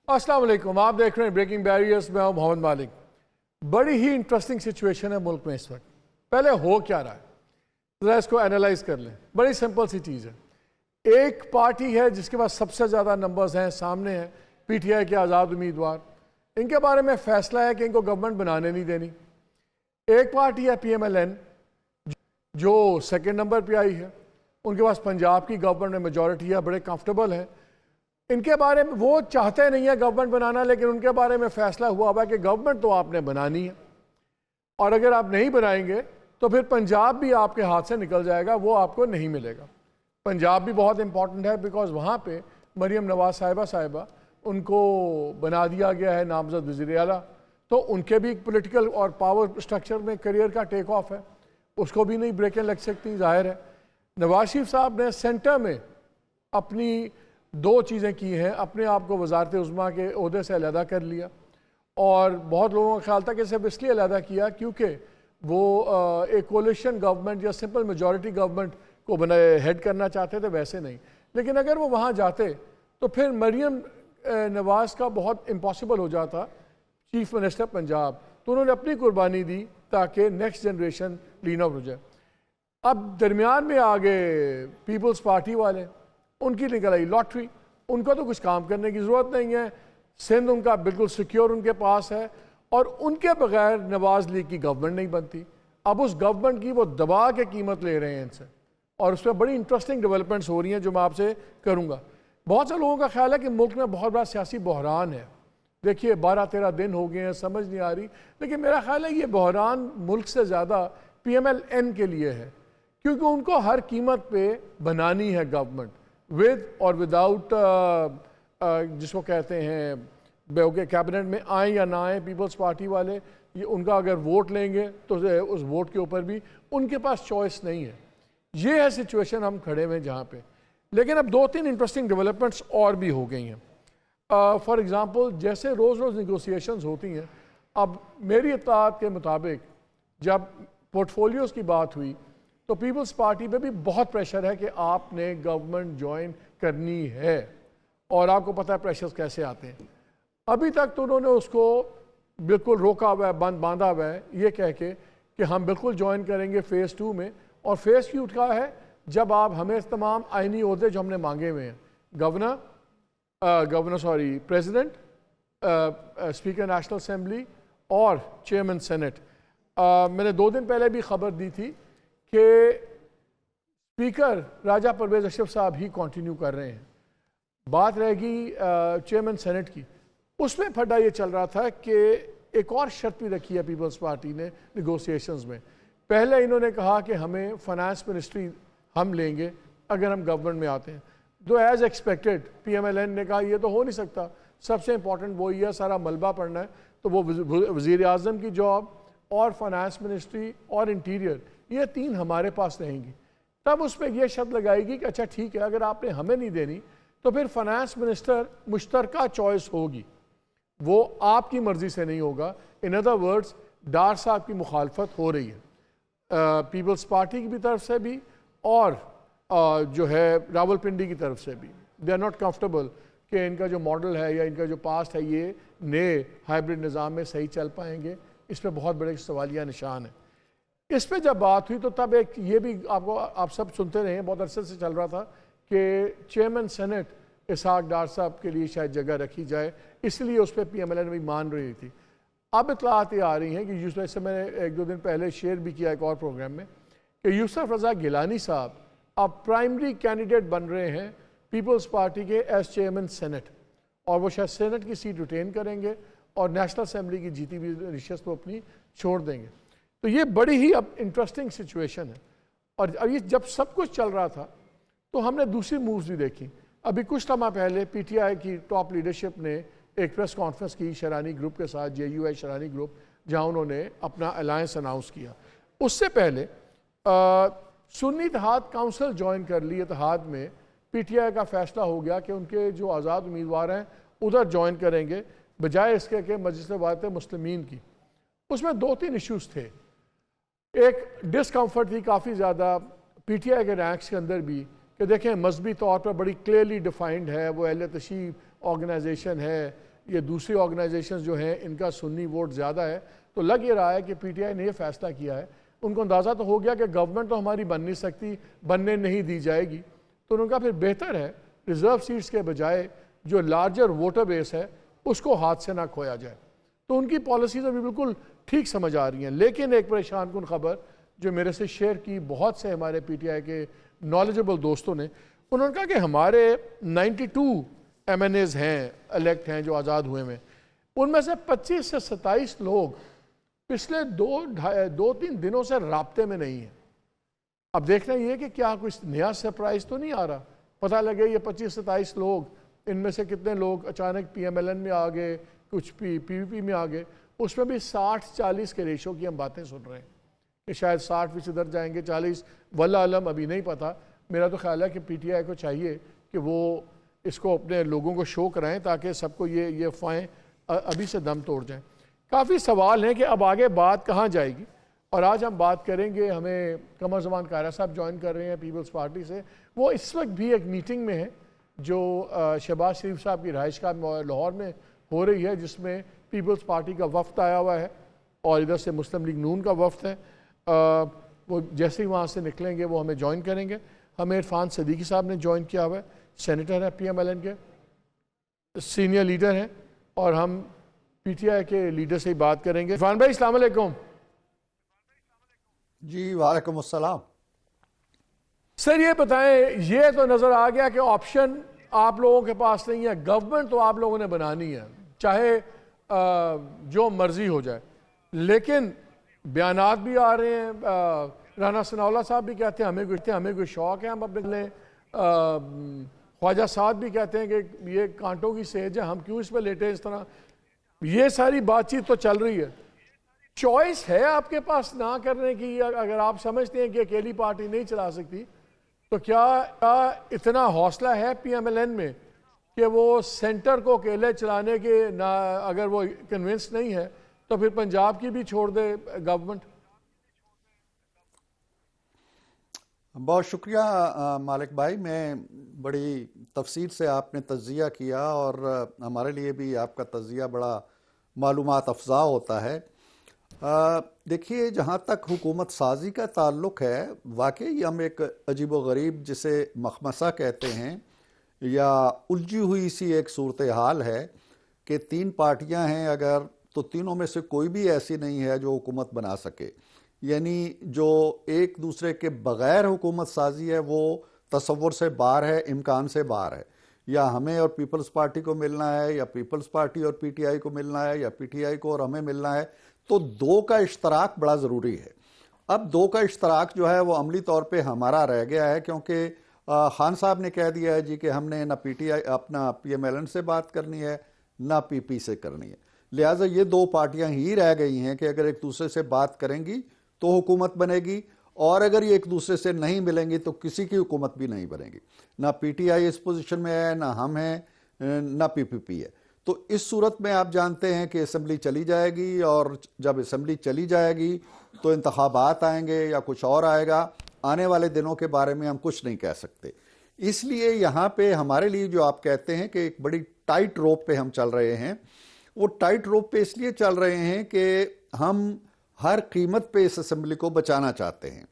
السلام علیکم، آپ دیکھ رہے ہیں بریکنگ بیریئرز میں ہوں محمد مالک۔ بڑی ہی انٹرسٹنگ سچویشن ہے ملک میں اس وقت۔ پہلے ہو کیا رہا ہے ذرا اس کو اینالائز کر لیں۔ بڑی سمپل سی چیز ہے، ایک پارٹی ہے جس کے پاس سب سے زیادہ نمبرز ہیں، سامنے ہیں پی ٹی آئی کے آزاد امیدوار، ان کے بارے میں فیصلہ ہے کہ ان کو گورنمنٹ بنانے نہیں دینی۔ ایک پارٹی ہے پی ایم ایل این جو سیکنڈ نمبر پہ آئی ہے، ان کے پاس پنجاب کی گورنمنٹ میں میجورٹی ہے، بڑے کمفرٹیبل ہیں۔ ان کے بارے میں وہ چاہتے نہیں ہے گورنمنٹ بنانا، لیکن ان کے بارے میں فیصلہ ہوا ہوا کہ گورنمنٹ تو آپ نے بنانی ہے، اور اگر آپ نہیں بنائیں گے تو پھر پنجاب بھی آپ کے ہاتھ سے نکل جائے گا، وہ آپ کو نہیں ملے گا۔ پنجاب بھی بہت امپورٹنٹ ہے بیکاز وہاں پہ مریم نواز صاحبہ ان کو بنا دیا گیا ہے نامزد وزیر اعلیٰ، تو ان کے بھی پولیٹیکل اور پاور سٹرکچر میں کریئر کا ٹیک آف ہے، اس کو بھی نہیں بریکیں لگ سکتی، ظاہر ہے۔ نواز شریف صاحب نے سینٹر میں اپنی دو چیزیں کی ہیں، اپنے آپ کو وزارت عظمیٰ کے عہدے سے علیحدہ کر لیا، اور بہت لوگوں کا خیال تھا کہ صرف اس لیے علیحدہ کیا کیونکہ وہ ایک کولیشن گورنمنٹ یا سمپل میجورٹی گورنمنٹ کو ہیڈ کرنا چاہتے تھے، ویسے نہیں۔ لیکن اگر وہ وہاں جاتے تو پھر مریم نواز کا بہت امپاسبل ہو جاتا چیف منسٹر پنجاب، تو انہوں نے اپنی قربانی دی تاکہ نیکسٹ جنریشن لین آؤٹ ہو جائے۔ اب درمیان میں آگے پیپلز پارٹی والے، ان کی نکل آئی لاٹری، ان کو تو کچھ کام کرنے کی ضرورت نہیں ہے، سندھ ان کا بالکل سیکیور ان کے پاس ہے، اور ان کے بغیر نواز لیگ کی گورنمنٹ نہیں بنتی۔ اب اس گورنمنٹ کی وہ دبا کے قیمت لے رہے ہیں ان سے، اور اس میں بڑی انٹرسٹنگ ڈیولپمنٹس ہو رہی ہیں جو میں آپ سے کروں گا۔ بہت سے لوگوں کا خیال ہے کہ ملک میں بہت بڑا سیاسی بحران ہے، دیکھیے 12-13 دن ہو گئے ہیں، سمجھ نہیں آ رہی، لیکن میرا خیال ہے یہ بحران ملک سے زیادہ پی ایم ایل این کے لیے ہے، کیونکہ ان کو ہر قیمت پہ بنانی ہے گورنمنٹ، ود اور وداؤٹ جس کو کہتے ہیں کیبنٹ میں آئیں یا نہ آئیں پیپلز پارٹی والے، یہ ان کا اگر ووٹ لیں گے تو اس ووٹ کے اوپر بھی ان کے پاس چوائس نہیں ہے۔ یہ ہے سچویشن ہم کھڑے ہوئے جہاں پہ، لیکن اب 2-3 انٹرسٹنگ ڈیولپمنٹس اور بھی ہو گئی ہیں۔ فار ایگزامپل جیسے روز نیگوسیشنز ہوتی ہیں، اب میری اطلاعات کے مطابق جب پورٹ فولیوز کی بات ہوئی تو پیپلز پارٹی پہ بھی بہت پریشر ہے کہ آپ نے گورنمنٹ جوائن کرنی ہے، اور آپ کو پتہ ہے پریشرز کیسے آتے ہیں۔ ابھی تک تو انہوں نے اس کو بالکل روکا ہوا ہے، باندھا ہوا ہے، یہ کہہ کے کہ ہم بالکل جوائن کریں گے فیز 2 میں، اور فیز 2 کا ہے جب آپ ہمیں تمام آئینی عہدے جو ہم نے مانگے ہوئے ہیں، پریزیڈنٹ، اسپیکر نیشنل اسمبلی اور چیئرمین سینٹ۔ میں نے 2 دن پہلے بھی خبر دی تھی کہ اسپیکر راجہ پرویز اشرف صاحب ہی کنٹینیو کر رہے ہیں، بات رہے گی چیئرمین سینٹ کی۔ اس میں پھڈا یہ چل رہا تھا کہ ایک اور شرط بھی رکھی ہے پیپلز پارٹی نے نیگوسیشنز میں۔ پہلے انہوں نے کہا کہ ہمیں فائنانس منسٹری ہم لیں گے اگر ہم گورنمنٹ میں آتے ہیں، تو as expected P M L N نے کہا یہ تو ہو نہیں سکتا، سب سے امپورٹنٹ وہی ہے، سارا ملبہ پڑھنا ہے، تو وہ وزیر اعظم کی جاب اور فائنانس منسٹری اور انٹیریئر، یہ 3 ہمارے پاس رہیں گی۔ تب اس پہ یہ شرط لگائے گی کہ اچھا ٹھیک ہے، اگر آپ نے ہمیں نہیں دینی تو پھر فائنانس منسٹر مشترکہ چوائس ہوگی، وہ آپ کی مرضی سے نہیں ہوگا۔ ان ادر ورڈز ڈار صاحب کی مخالفت ہو رہی ہے پیپلز پارٹی کی بھی طرف سے بھی، اور جو ہے راول پنڈی کی طرف سے بھی۔ دے آر ناٹ کمفرٹیبل کہ ان کا جو ماڈل ہے یا ان کا جو پاسٹ ہے یہ نئے ہائبرڈ نظام میں صحیح چل پائیں گے، اس پہ بہت بڑے سوالیہ نشان ہیں۔ اس پہ جب بات ہوئی تو تب ایک یہ بھی آپ سب سنتے رہے ہیں، بہت عرصے سے چل رہا تھا کہ چیئرمین سینٹ اسحاق ڈار صاحب کے لیے شاید جگہ رکھی جائے، اس لیے اس پہ پی ایم ایل این بھی مان رہی تھی۔ اب اطلاعات یہ آ رہی ہیں کہ جیسے میں نے 1-2 دن پہلے شیئر بھی کیا ایک اور پروگرام میں، کہ یوسف رضا گیلانی صاحب اب پرائمری کینڈیڈیٹ بن رہے ہیں پیپلز پارٹی کے ایز چیئرمین سینٹ، اور وہ شاید سینٹ کی سیٹ ریٹین کریں گے اور نیشنل اسمبلی کی جیتی ہوئی نشست کو اپنی چھوڑ دیں گے۔ تو یہ بڑی ہی اب انٹرسٹنگ سچویشن ہے، اور اب یہ جب سب کچھ چل رہا تھا تو ہم نے دوسری مووز بھی دیکھی۔ ابھی کچھ لمحہ پہلے پی ٹی آئی کی ٹاپ لیڈرشپ نے ایک پریس کانفرنس کی شرانی گروپ کے ساتھ، جے یو آئی شرانی گروپ، جہاں انہوں نے اپنا الائنس اناؤنس کیا۔ اس سے پہلے سنی اتحاد کونسل جوائن کر لی اتحاد میں، پی ٹی آئی کا فیصلہ ہو گیا کہ ان کے جو آزاد امیدوار ہیں ادھر جوائن کریں گے بجائے اس کے کہ مجلس وحدت مسلمین کی۔ اس میں 2-3 ایشوز تھے۔ ایک ڈسکمفرٹ تھی کافی زیادہ پی ٹی آئی کے رینکس کے اندر بھی کہ دیکھیں مذہبی طور پر بڑی کلیئرلی ڈیفائنڈ ہے، وہ اہل تشیع آرگنائزیشن ہے، یہ دوسری آرگنائزیشنز جو ہیں ان کا سنی ووٹ زیادہ ہے، تو لگ یہ رہا ہے کہ پی ٹی آئی نے یہ فیصلہ کیا ہے، ان کو اندازہ تو ہو گیا کہ گورنمنٹ تو ہماری بن نہیں سکتی، بننے نہیں دی جائے گی، تو ان کا پھر بہتر ہے ریزرو سیٹس کے بجائے جو لارجر ووٹر بیس ہے اس کو ہاتھ سے نہ کھویا جائے. تو ان کی پالیسیز ابھی بالکل ٹھیک سمجھ آ رہی ہیں. لیکن ایک پریشان کن خبر جو میرے سے شیئر کی بہت سے ہمارے پی ٹی آئی کے نالجبل دوستوں نے، انہوں نے کہا کہ ہمارے 92 ایم این ایز ہیں الیکٹ ہیں جو آزاد ہوئے ہیں، ان میں سے 25 سے 27 لوگ پچھلے 2-3 دنوں سے رابطے میں نہیں ہیں. اب دیکھنا یہ کہ کیا کچھ نیا سرپرائز تو نہیں آ رہا. پتہ لگے یہ 25-27 لوگ، ان میں سے کتنے لوگ اچانک پی ایم ایل این میں آ گئے، کچھ پی وی پی میں آ گئے. اس میں بھی 60-40 کے ریشو کی ہم باتیں سن رہے ہیں کہ شاید 60 ادھر جائیں گے، 40 واللہ علم، ابھی نہیں پتہ. میرا تو خیال ہے کہ پی ٹی آئی کو چاہیے کہ وہ اس کو اپنے لوگوں کو شو کرائیں تاکہ سب کو یہ افواہیں ابھی سے دم توڑ جائیں. کافی سوال ہیں کہ اب آگے بات کہاں جائے گی، اور آج ہم بات کریں گے. ہمیں قمر زمان قاہرہ صاحب جوائن کر رہے ہیں پیپلز پارٹی سے. وہ اس وقت بھی ایک میٹنگ میں ہیں جو شہباز شریف صاحب کی رہائش گاہ لاہور میں ہو رہی ہے، جس میں پیپلز پارٹی کا وفد آیا ہوا ہے اور ادھر سے مسلم لیگ نون کا وفد ہے. وہ جیسے ہی وہاں سے نکلیں گے وہ ہمیں جوائن کریں گے. ہمیں عرفان صدیقی صاحب نے جوائن کیا ہوا ہے، سینیٹر ہے پی ایم ایل این کے، سینئر لیڈر ہیں، اور ہم پی ٹی آئی کے لیڈر سے ہی بات کریں گے. عرفان بھائی السلام علیکم. جی وعلیکم السلام. سر یہ بتائیں، یہ تو نظر آ گیا کہ آپشن آپ لوگوں کے پاس نہیں ہے، گورنمنٹ تو آپ لوگوں نے بنانی ہے چاہے جو مرضی ہو جائے. لیکن بیانات بھی آ رہے ہیں، رانا ثناء اللہ صاحب بھی کہتے ہیں ہمیں کوئی شوق ہے ہم اپنے لیں، خواجہ سعد بھی کہتے ہیں کہ یہ کانٹوں کی سیج ہے، ہم کیوں اس پہ لیٹے اس طرح. یہ ساری بات چیت تو چل رہی ہے. چوائس ہے آپ کے پاس نہ کرنے کی؟ اگر آپ سمجھتے ہیں کہ اکیلی پارٹی نہیں چلا سکتی تو کیا اتنا حوصلہ ہے پی ایم ایل این میں کہ وہ سینٹر کو اکیلے چلانے کے نہ، اگر وہ کنونس نہیں ہے تو پھر پنجاب کی بھی چھوڑ دے گورنمنٹ؟ بہت شکریہ مالک بھائی. میں بڑی تفصیل سے آپ نے تجزیہ کیا اور ہمارے لیے بھی آپ کا تجزیہ بڑا معلومات افزا ہوتا ہے. دیکھیے جہاں تک حکومت سازی کا تعلق ہے، واقعی ہم ایک عجیب و غریب جسے مخمصہ کہتے ہیں یا الجھی ہوئی سی ایک صورتحال ہے کہ 3 پارٹیاں ہیں اگر، تو تینوں میں سے کوئی بھی ایسی نہیں ہے جو حکومت بنا سکے. یعنی جو ایک دوسرے کے بغیر حکومت سازی ہے وہ تصور سے باہر ہے، امکان سے باہر ہے. یا ہمیں اور پیپلز پارٹی کو ملنا ہے، یا پیپلز پارٹی اور پی ٹی آئی کو ملنا ہے، یا پی ٹی آئی کو اور ہمیں ملنا ہے، تو 2 کا اشتراک بڑا ضروری ہے. اب 2 کا اشتراک جو ہے وہ عملی طور پہ ہمارا رہ گیا ہے، کیونکہ خان صاحب نے کہہ دیا ہے جی کہ ہم نے نہ پی ٹی آئی اپنا پی ایم ایل این سے بات کرنی ہے نہ پی پی سے کرنی ہے. لہٰذا یہ 2 پارٹیاں ہی رہ گئی ہیں کہ اگر ایک دوسرے سے بات کریں گی تو حکومت بنے گی، اور اگر یہ ایک دوسرے سے نہیں ملیں گی تو کسی کی حکومت بھی نہیں بنے گی. نہ P T I us position میں ہے، نہ ہم ہیں، نہ پی پی پی ہے. تو اس صورت میں آپ جانتے ہیں کہ اسمبلی چلی جائے گی، اور جب اسمبلی چلی جائے گی تو انتخابات آئیں گے یا کچھ اور آئے گا. آنے والے دنوں کے بارے میں ہم کچھ نہیں کہہ سکتے. اس لیے یہاں پہ ہمارے لیے جو آپ کہتے ہیں کہ ایک بڑی ٹائٹ روپ پہ ہم چل رہے ہیں، وہ ٹائٹ روپ پہ اس لیے چل رہے ہیں کہ ہم ہر قیمت پہ اس اسمبلی کو بچانا چاہتے ہیں.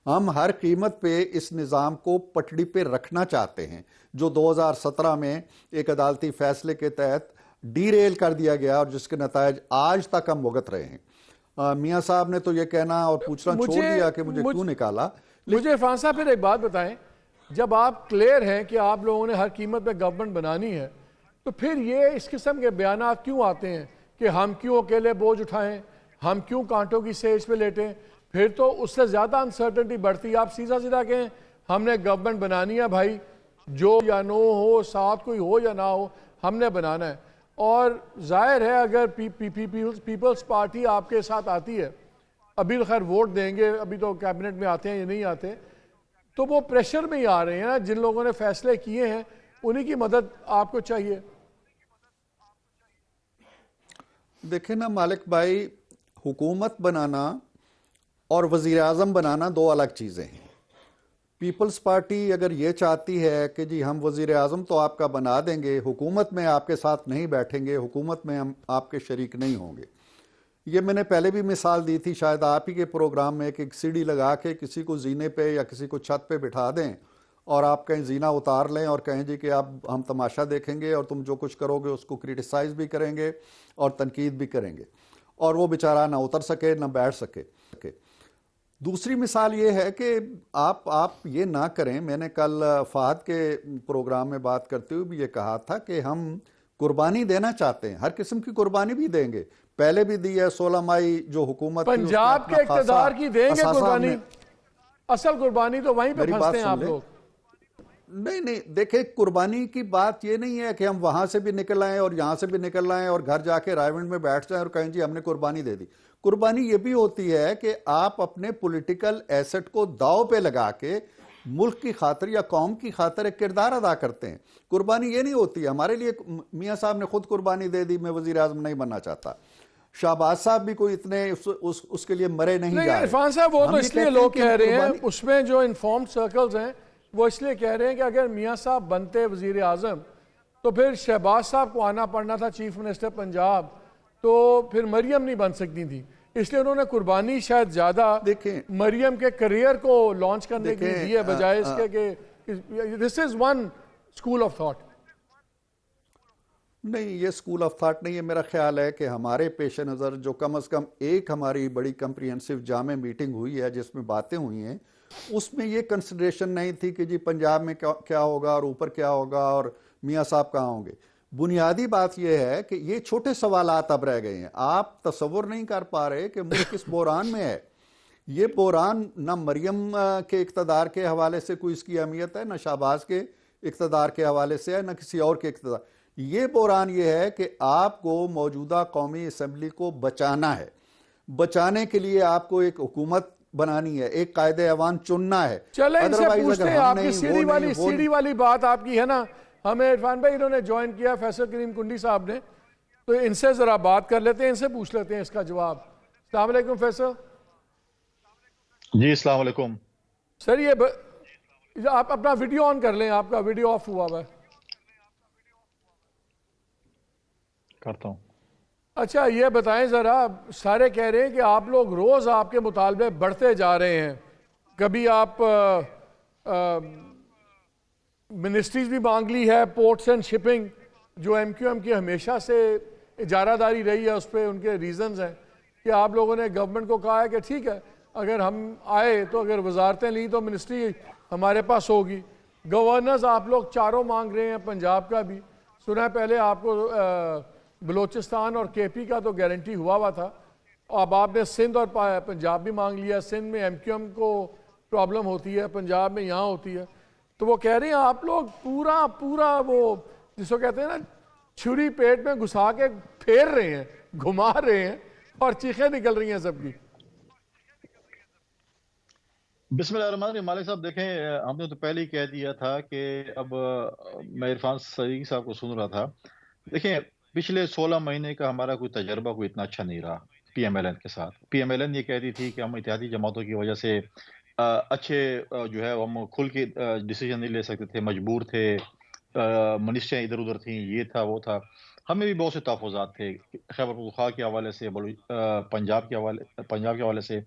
ہم ہر قیمت پہ اس نظام کو پٹڑی پہ رکھنا چاہتے ہیں جو 2017 میں ایک عدالتی فیصلے کے تحت ڈی ریل کر دیا گیا اور جس کے نتائج آج تک ہم بھگت رہے ہیں. میاں صاحب نے تو یہ کہنا اور پوچھنا چھوڑ دیا کہ مجھے کیوں نکالا. مجھے عرفان صاحب پھر ایک بات بتائیں، جب آپ کلیئر ہیں کہ آپ لوگوں نے ہر قیمت پہ گورنمنٹ بنانی ہے، تو پھر یہ اس قسم کے بیانات کیوں آتے ہیں کہ ہم کیوں اکیلے بوجھ اٹھائیں، ہم کیوں کانٹوں کی سیج پہ لیٹیں؟ پھر تو اس سے زیادہ انسرٹنٹی بڑھتی ہے. آپ سیدھا کہیں ہم نے گورنمنٹ بنانی ہے بھائی، جو یا نو ہو، ساتھ کوئی ہو یا نہ ہو، ہم نے بنانا ہے. اور ظاہر ہے اگر پیپلز پارٹی آپ کے ساتھ آتی ہے، ابھی تو خیر ووٹ دیں گے، ابھی تو کیبنٹ میں آتے ہیں یا نہیں آتے، تو وہ پریشر میں ہی آ رہے ہیں. جن لوگوں نے فیصلے کیے ہیں انہی کی مدد آپ کو چاہیے. دیکھیں نا مالک بھائی، حکومت بنانا اور وزیر اعظم بنانا 2 الگ چیزیں ہیں. پیپلز پارٹی اگر یہ چاہتی ہے کہ جی ہم وزیر اعظم تو آپ کا بنا دیں گے، حکومت میں آپ کے ساتھ نہیں بیٹھیں گے، حکومت میں ہم آپ کے شریک نہیں ہوں گے. یہ میں نے پہلے بھی مثال دی تھی شاید آپ ہی کے پروگرام میں کہ ایک سیڑھی لگا کے کسی کو زینے پہ یا کسی کو چھت پہ بٹھا دیں اور آپ کہیں زینہ اتار لیں اور کہیں جی کہ اب ہم تماشا دیکھیں گے اور تم جو کچھ کرو گے اس کو کریٹیسائز بھی کریں گے اور تنقید بھی کریں گے، اور وہ بیچارہ نہ اتر سکے نہ بیٹھ سکے. دوسری مثال یہ ہے کہ آپ یہ نہ کریں. میں نے کل فہد کے پروگرام میں بات کرتے ہوئے بھی یہ کہا تھا کہ ہم قربانی دینا چاہتے ہیں، ہر قسم کی قربانی بھی دیں گے، پہلے بھی دی ہے. 16 مئی جو حکومت تھی پنجاب کے اقتدار کی دیں گے قربانی، اصل قربانی تو وہیں پہ پھنستے ہیں آپ لوگ. نہیں دیکھیں، قربانی کی بات یہ نہیں ہے کہ ہم وہاں سے بھی نکل آئیں اور یہاں سے بھی نکل آئیں اور گھر جا کے رائے ونڈ میں بیٹھ جائیں اور کہیں جی ہم نے قربانی دے دی. قربانی یہ بھی ہوتی ہے کہ آپ اپنے پولیٹیکل ایسٹ کو داؤ پہ لگا کے ملک کی خاطر یا قوم کی خاطر ایک کردار ادا کرتے ہیں. قربانی یہ نہیں ہوتی ہے. ہمارے لیے میاں صاحب نے خود قربانی دے دی، میں وزیر اعظم نہیں بننا چاہتا. شہباز صاحب بھی کوئی اتنے اس کے لیے مرے نہیں جا رہے. عرفان صاحب وہ تو اس لیے لوگ کہہ رہے ہیں، اس میں جو انفارمڈ سرکلز ہیں وہ اس لیے کہہ رہے ہیں کہ اگر میاں صاحب بنتے وزیر اعظم تو پھر شہباز صاحب کو آنا پڑنا تھا چیف منسٹر پنجاب، تو پھر مریم نہیں بن سکتی تھی. اس لیے انہوں نے قربانی شاید زیادہ مریم کے کریئر کو لانچ کرنے کی دی ہے بجائے اس کے کہ this is one school of thought. نہیں، یہ اسکول آف تھاٹ نہیں ہے. میرا خیال ہے کہ ہمارے پیش نظر جو کم از کم ایک ہماری بڑی کمپریہنسو جامع میٹنگ ہوئی ہے جس میں باتیں ہوئی ہیں، اس میں یہ کنسیڈریشن نہیں تھی کہ جی پنجاب میں کیا ہوگا اور اوپر کیا ہوگا اور میاں صاحب کہاں ہوں گے. بنیادی بات یہ ہے کہ یہ چھوٹے سوالات اب رہ گئے ہیں. آپ تصور نہیں کر پا رہے کہ ملک کس بحران میں ہے. یہ بحران نہ مریم کے اقتدار کے حوالے سے کوئی اس کی اہمیت ہے، نہ شہباز کے اقتدار کے حوالے سے ہے، نہ کسی اور کے اقتدار. یہ بحران یہ ہے کہ آپ کو موجودہ قومی اسمبلی کو بچانا ہے. بچانے کے لیے آپ کو ایک حکومت بنانی ہے، ایک قائد ایوان چننا ہے. چلیں ان سے پوچھتے ہیں، آپ کی سیڑھی والی بات آپ کی ہے نا. ہمیں عرفان بھائی انہوں نے جوائن کیا فیصل کریم کنڈی صاحب نے، تو ان سے ذرا بات کر لیتے ہیں، ان سے پوچھ لیتے ہیں اس کا جواب. السلام علیکم فیصل. جی السلام علیکم سر. یہ آپ اپنا ویڈیو آن کر لیں، آپ کا ویڈیو آف ہوا ہے. کرتا ہوں. اچھا یہ بتائیں ذرا، سارے کہہ رہے ہیں کہ آپ لوگ روز آپ کے مطالبے بڑھتے جا رہے ہیں. کبھی آپ منسٹریز بھی مانگ لی ہے، پورٹس اینڈ شپنگ جو ایم کیو ایم کی ہمیشہ سے اجارہ داری رہی ہے، اس پہ ان کے ریزنز ہیں کہ آپ لوگوں نے گورنمنٹ کو کہا ہے کہ ٹھیک ہے اگر ہم آئے تو اگر وزارتیں لیں تو منسٹری ہمارے پاس ہوگی. گورنرز آپ لوگ چاروں مانگ رہے ہیں، پنجاب کا بھی سنا ہے، پہلے آپ کو بلوچستان اور کے پی کا تو گارنٹی ہوا تھا، اب آپ نے سندھ اور پنجاب بھی مانگ لیا. سندھ میں ایم کیو ایم کو پرابلم ہوتی ہے، پنجاب میں یہاں ہوتی ہے. تو وہ کہہ رہے ہیں آپ لوگ پورا وہ جس کو کہتے ہیں نا چھری پیٹ میں گھسا کے پھیر رہے ہیں، گھما رہے ہیں اور چیخیں نکل رہی ہیں سب کی. بسم اللہ الرحمن الرحیم. مالک صاحب دیکھیں، ہم نے تو پہلے ہی کہہ دیا تھا کہ اب میں عرفان صدیقی صاحب کو سن رہا تھا. دیکھیں پچھلے 16 مہینے کا ہمارا کوئی تجربہ کوئی اتنا اچھا نہیں رہا پی ایم ایل این کے ساتھ. پی ایم ایل این یہ کہتی تھی کہ ہم اتحادی جماعتوں کی وجہ سے اچھے جو ہے ہم کھل کے ڈیسیجن نہیں لے سکتے تھے، مجبور تھے، منسٹریاں ادھر ادھر تھیں، یہ تھا وہ تھا. ہمیں بھی بہت سے تحفظات تھے خیبر پختونخوا کے حوالے سے، پنجاب کے حوالے سے،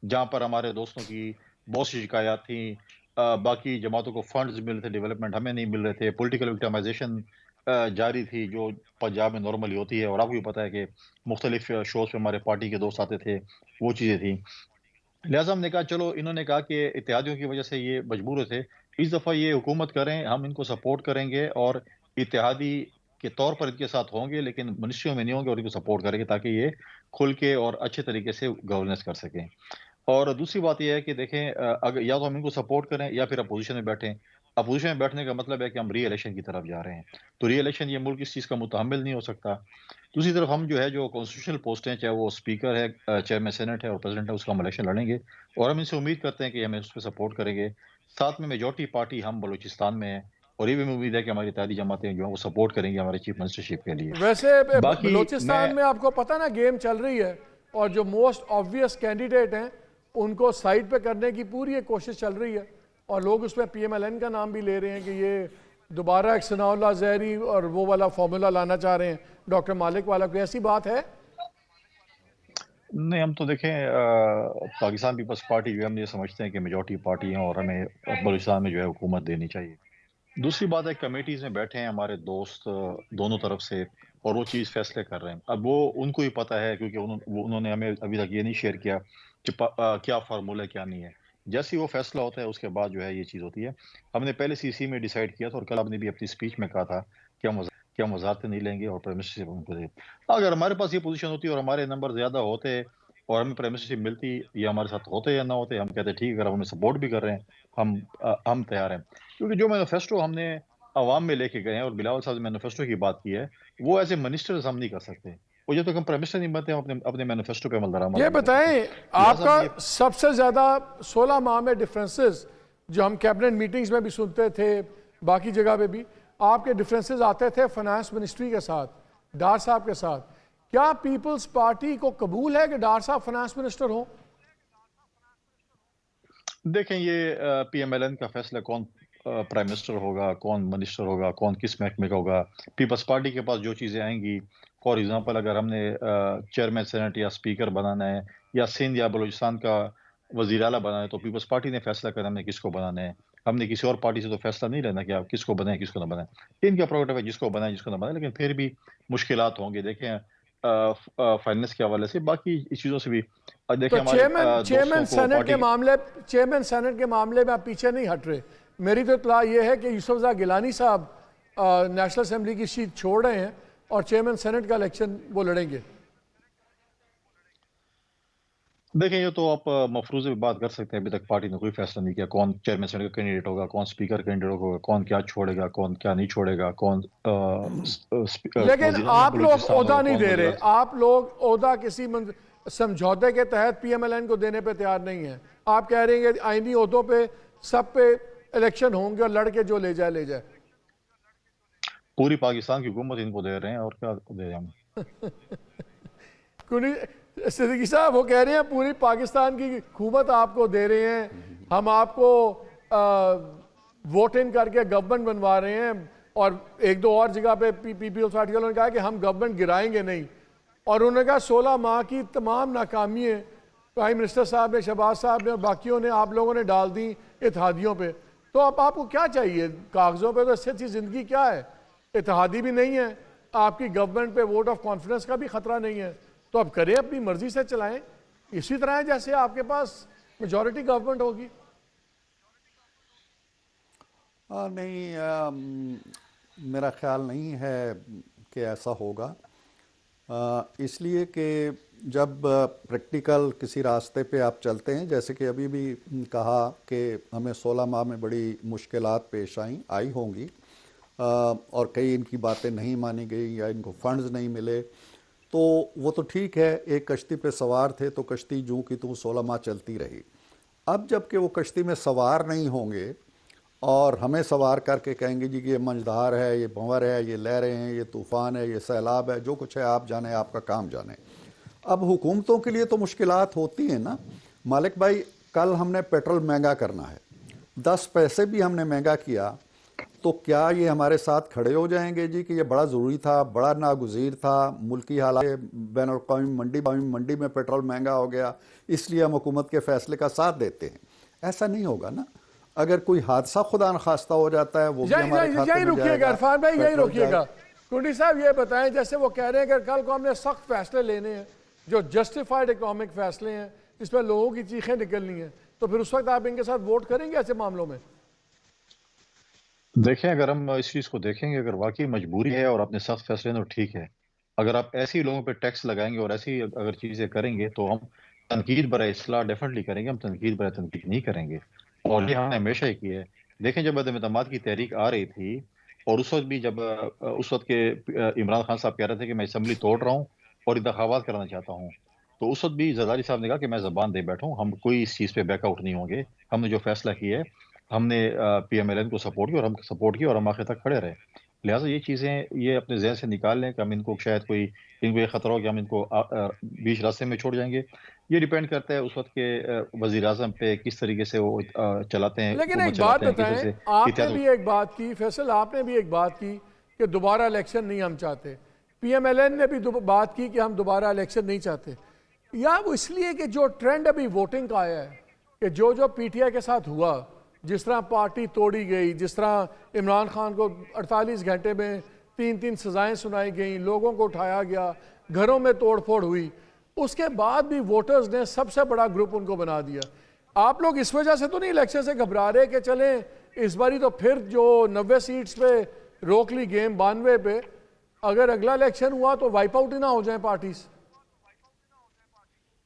جہاں پر ہمارے دوستوں کی بہت سی شکایات تھیں. باقی جماعتوں کو فنڈز مل رہے تھے ڈیولپمنٹ، ہمیں نہیں مل رہے تھے. پولیٹیکل وکٹمائزیشن جاری تھی جو پنجاب میں نارملی ہوتی ہے، اور آپ کو بھی پتہ ہے کہ مختلف شوز پہ ہمارے پارٹی کے دوست آتے تھے، وہ چیزیں تھیں. لہٰذا ہم نے کہا چلو، انہوں نے کہا کہ اتحادیوں کی وجہ سے یہ مجبور تھے، اس دفعہ یہ حکومت کریں، ہم ان کو سپورٹ کریں گے اور اتحادی کے طور پر ان کے ساتھ ہوں گے لیکن منسٹریوں میں نہیں ہوں گے، اور ان کو سپورٹ کریں گے تاکہ یہ کھل کے اور اچھے طریقے سے گورننس کر سکیں. اور دوسری بات یہ ہے کہ دیکھیں، اگر یا تو ہم ان کو سپورٹ کریں یا پھر اپوزیشن میں بیٹھیں. اپوزیشن میں بیٹھنے کا مطلب ہے کہ ہم ری الیکشن کی طرف جا رہے ہیں، تو ری الیکشن یہ ملک اس چیز کا متحمل نہیں ہو سکتا. دوسری طرف ہم جو ہے جو کانسٹیٹیوشنل پوسٹ ہیں، چاہے وہ اسپیکر ہے، چیئرمین سینٹ ہے اور پریزیڈنٹ ہے، اس کا ہم الیکشن لڑیں گے اور ہم ان سے امید کرتے ہیں کہ ہمیں اس پہ سپورٹ کریں گے. ساتھ میں میجورٹی پارٹی ہم بلوچستان میں ہیں اور یہ بھی امید ہے کہ ہماری اتحادی جماعتیں جو ہیں وہ سپورٹ کریں گی ہمارے چیف منسٹرشپ کے لیے. ویسے بلوچستان میں آپ کو پتہ نا گیم چل رہی ہے، اور جو موسٹ آبویس کینڈیڈیٹ ہیں ان کو سائڈ پہ کرنے کی پوری ایک کوشش چل رہی ہے، اور لوگ اس میں پی ایم ایل این کا نام بھی لے رہے ہیں کہ یہ دوبارہ ایک ثناء اللہ زہری اور وہ والا فارمولا لانا چاہ رہے ہیں ڈاکٹر مالک والا. کوئی ایسی بات ہے؟ نہیں، ہم تو دیکھیں پاکستان پیپلز پارٹی جو ہے ہم یہ سمجھتے ہیں کہ میجورٹی پارٹی ہیں اور ہمیں بلوچستان میں جو ہے حکومت دینی چاہیے. دوسری بات ہے کمیٹیز میں بیٹھے ہیں ہمارے دوست دونوں طرف سے اور وہ چیز فیصلے کر رہے ہیں. اب وہ ان کو ہی پتہ ہے کیونکہ انہوں نے ہمیں ابھی تک یہ نہیں شیئر کیا کہ کیا فارمولہ کیا نہیں ہے. جیسے وہ فیصلہ ہوتا ہے اس کے بعد جو ہے یہ چیز ہوتی ہے. ہم نے پہلے سی سی میں ڈیسائیڈ کیا تھا اور کل آپ نے بھی اپنی سپیچ میں کہا تھا کہ ہم وزارتیں نہیں لیں گے اور پرائم منسٹر ان کو دیں. اگر ہمارے پاس یہ پوزیشن ہوتی اور ہمارے نمبر زیادہ ہوتے اور ہمیں پرائم منسٹر ملتی یا ہمارے ساتھ ہوتے یا نہ ہوتے, ہم کہتے ٹھیک ہے اگر ہمیں سپورٹ بھی کر رہے ہیں ہم تیار ہیں. کیونکہ جو مینیفیسٹو ہم نے عوام میں لے کے گئے ہیں اور بلاول صاحب نے مینیفیسٹو کی بات کی ہے وہ ایز اے منسٹرز ہم نہیں کر سکتے. اور جب تک ہم پرائم منسٹر نہیں بنتے ہم اپنے مینیفیسٹو پہ عمل درآمد یہ نہیں کر بتائیں سکتے. آپ کا سب سے زیادہ 16 ماہ میں ڈفرینسز جو ہم کیبنٹ میٹنگز میں بھی سنتے تھے باقی جگہ پہ بھی آپ کے ڈفرینسز آتے تھے فنانس منسٹری کے ساتھ, ڈار صاحب کے ساتھ. کیا پیپلز پارٹی کو قبول ہے کہ ڈار صاحب فنانس منسٹر ہوں؟ دیکھیں یہ پی ایم ایل این کا فیصلہ کون پرائم منسٹر ہوگا, کون منسٹر ہوگا, کون کس محکمے کا ہوگا. پیپلز پارٹی کے پاس جو چیزیں آئیں گی, فار ایگزامپل اگر ہم نے چیئرمین سینٹ یا اسپیکر بنانا ہے یا سندھ یا بلوچستان کا وزیر اعلیٰ بنانا ہے تو پیپلز پارٹی نے فیصلہ کرنا ہم نے کس کو بنانا ہے. ہم نے کسی اور پارٹی سے تو فیصلہ نہیں لینا کہ آپ کس کو بنائیں کس کو نہ بنائیں. ان کا پروگرام ہے جس کو بنائیں جس کو نہ بنائیں, لیکن پھر بھی مشکلات ہوں گے. دیکھیں فائننس کے حوالے سے باقی اس چیزوں سے بھی دیکھیں تو ہمارے چیئرمین دوستوں کو سینٹ کے معاملے میں آپ پیچھے نہیں ہٹ رہے. میری تو اطلاع یہ ہے کہ یوسف زاں گیلانی صاحب نیشنل اسمبلی کی سیٹ چھوڑ رہے ہیں اور چیئرمین سینٹ کا الیکشن وہ لڑیں گے. دیکھیں یہ تو آپ مفروضے پہ بات کر سکتے ہیں. ابھی تک پارٹی نے کوئی فیصلہ نہیں کیا کون چیئرمین سینٹ کا کینڈیڈیٹ ہوگا, کون اسپیکر کینڈیڈیٹ ہوگا, کون کیا چھوڑے گا, کون کیا نہیں چھوڑے گا, کون لیکن آپ لوگ بلوچستان عہدہ ہوگا, نہیں کون دے رہے. وزیر. آپ لوگ عہدہ کسی سمجھوتے کے تحت پی ایم ایل این کو دینے پہ تیار نہیں ہیں. آپ کہہ رہے ہیں کہ آئینی عہدوں پہ سب پہ الیکشن ہوں گے اور لڑ کے جو لے جائے لے جائے. پوری پاکستان کی حکومت ان کو دے رہے ہیں اور کیا دے رہے ہیں ہم. صدیقی صاحب وہ کہہ رہے ہیں پوری پاکستان کی حکومت آپ کو دے رہے ہیں, ہم آپ کو ووٹ ان کر کے گورنمنٹ بنوا رہے ہیں. اور ایک دو اور جگہ پہ پیپلز پارٹی والوں نے کہا کہ ہم گورنمنٹ گرائیں گے نہیں. اور انہوں نے کہا 16 ماہ کی تمام ناکامیاں پرائم منسٹر صاحب نے, شہباز صاحب نے اور باقیوں نے آپ لوگوں نے ڈال دیں اتحادیوں پہ. تو اب آپ کو کیا چاہیے؟ کاغذوں پہ تو اس سے اچھی زندگی کیا ہے؟ اتحادی بھی نہیں ہے, آپ کی گورنمنٹ پہ ووٹ آف کانفیڈنس کا بھی خطرہ نہیں ہے. تو اب کریں اپنی مرضی سے چلائیں, اسی طرح ہے جیسے آپ کے پاس میجورٹی گورنمنٹ ہوگی. نہیں, میرا خیال نہیں ہے کہ ایسا ہوگا. اس لیے کہ جب پریکٹیکل کسی راستے پہ آپ چلتے ہیں, جیسے کہ ابھی بھی کہا کہ ہمیں 16 ماہ میں بڑی مشکلات پیش آئی ہوں گی اور کئی ان کی باتیں نہیں مانی گئی یا ان کو فنڈز نہیں ملے, تو وہ تو ٹھیک ہے, ایک کشتی پہ سوار تھے تو کشتی جوں کی تو 16 ماہ چلتی رہی. اب جب کہ وہ کشتی میں سوار نہیں ہوں گے اور ہمیں سوار کر کے کہیں گے جی کہ یہ منجدھار ہے, یہ بھنور ہے, یہ لہریں ہیں, یہ طوفان ہے, یہ سیلاب ہے, جو کچھ ہے آپ جانیں, آپ کا کام جانیں. اب حکومتوں کے لیے تو مشکلات ہوتی ہیں نا. مالک بھائی, کل ہم نے پیٹرول مہنگا کرنا ہے, 10 پیسے بھی ہم نے مہنگا کیا, تو کیا یہ ہمارے ساتھ کھڑے ہو جائیں گے جی کہ یہ بڑا ضروری تھا, بڑا ناگزیر تھا, ملکی حالات بین الاقوامی منڈی میں پیٹرول مہنگا ہو گیا اس لیے ہم حکومت کے فیصلے کا ساتھ دیتے ہیں؟ ایسا نہیں ہوگا نا. اگر کوئی حادثہ خدا نخواستہ ہو جاتا ہے وہ بھی ہمارے کھاتے میں جائے گا. عرفان بھائی یہی رکیے گا. کنڈی صاحب یہ بتائیں, جیسے وہ کہہ رہے ہیں کہ کل کو ہم نے سخت فیصلے لینے ہیں جو جسٹیفائڈ اکنامک فیصلے ہیں جس میں لوگوں کی چیخیں نکلنی ہیں, تو پھر اس وقت آپ ان کے ساتھ ووٹ کریں گے ایسے معاملوں میں؟ دیکھیں اگر ہم اس چیز کو دیکھیں گے, اگر واقعی مجبوری ہے اور اپنے سخت فیصلے تو ٹھیک ہے. اگر آپ ایسی لوگوں پہ ٹیکس لگائیں گے اور ایسی اگر چیزیں کریں گے تو ہم تنقید برائے اصلاح ڈیفینیٹلی کریں گے, ہم تنقید برائے تنقید نہیں کریں گے. اور یہ ہم نے ہمیشہ ہی کی ہے. دیکھیں جب عدم اعتماد کی تحریک آ رہی تھی اور اس وقت بھی جب اس وقت کے عمران خان صاحب کہہ رہے تھے کہ میں اسمبلی توڑ رہا ہوں اور انتخابات کرنا چاہتا ہوں, تو اس وقت بھی زرداری صاحب نے کہا کہ میں زبان دے بیٹھوں, ہم کوئی اس چیز پہ بیک آؤٹ نہیں ہوں گے. ہم نے جو فیصلہ کیا ہے ہم نے پی ایم ایل این کو سپورٹ کیا اور ہم سپورٹ کیا اور ہم آخر تک کھڑے رہے. لہٰذا یہ چیزیں یہ اپنے ذہن سے نکال لیں کہ ہم ان کو شاید ان کو یہ خطرہ ہو کہ ہم ان کو بیچ راستے میں چھوڑ جائیں گے. یہ ڈیپینڈ کرتا ہے اس وقت کے وزیر اعظم پہ کس طریقے سے وہ چلاتے ہیں، لیکن حکومت ایک بات چلاتے ہیں، کس طرح بتائیں، سے آپ نے احتیاط۔ بھی ایک بات کی، فیصل آپ نے بھی ایک بات کی کہ دوبارہ الیکشن نہیں ہم چاہتے، پی ایم ایل این نے بھی بات کی کہ ہم دوبارہ الیکشن نہیں چاہتے، یا وہ اس لیے کہ جو ٹرینڈ ابھی ووٹنگ کا آیا ہے کہ جو پی ٹی آئی کے ساتھ ہوا، جس طرح پارٹی توڑی گئی، جس طرح عمران خان کو 48 گھنٹے میں 3 سزائیں سنائی گئیں، لوگوں کو اٹھایا گیا، گھروں میں توڑ پھوڑ ہوئی، اس کے بعد بھی ووٹرز نے سب سے بڑا گروپ ان کو بنا دیا۔ آپ لوگ اس وجہ سے تو نہیں الیکشن سے گھبرا رہے کہ چلیں اس باری تو پھر جو 90 سیٹس پہ روک لی گیم 92 پہ، اگر اگلا الیکشن ہوا تو وائپ آؤٹ ہی نہ ہو جائیں پارٹیز؟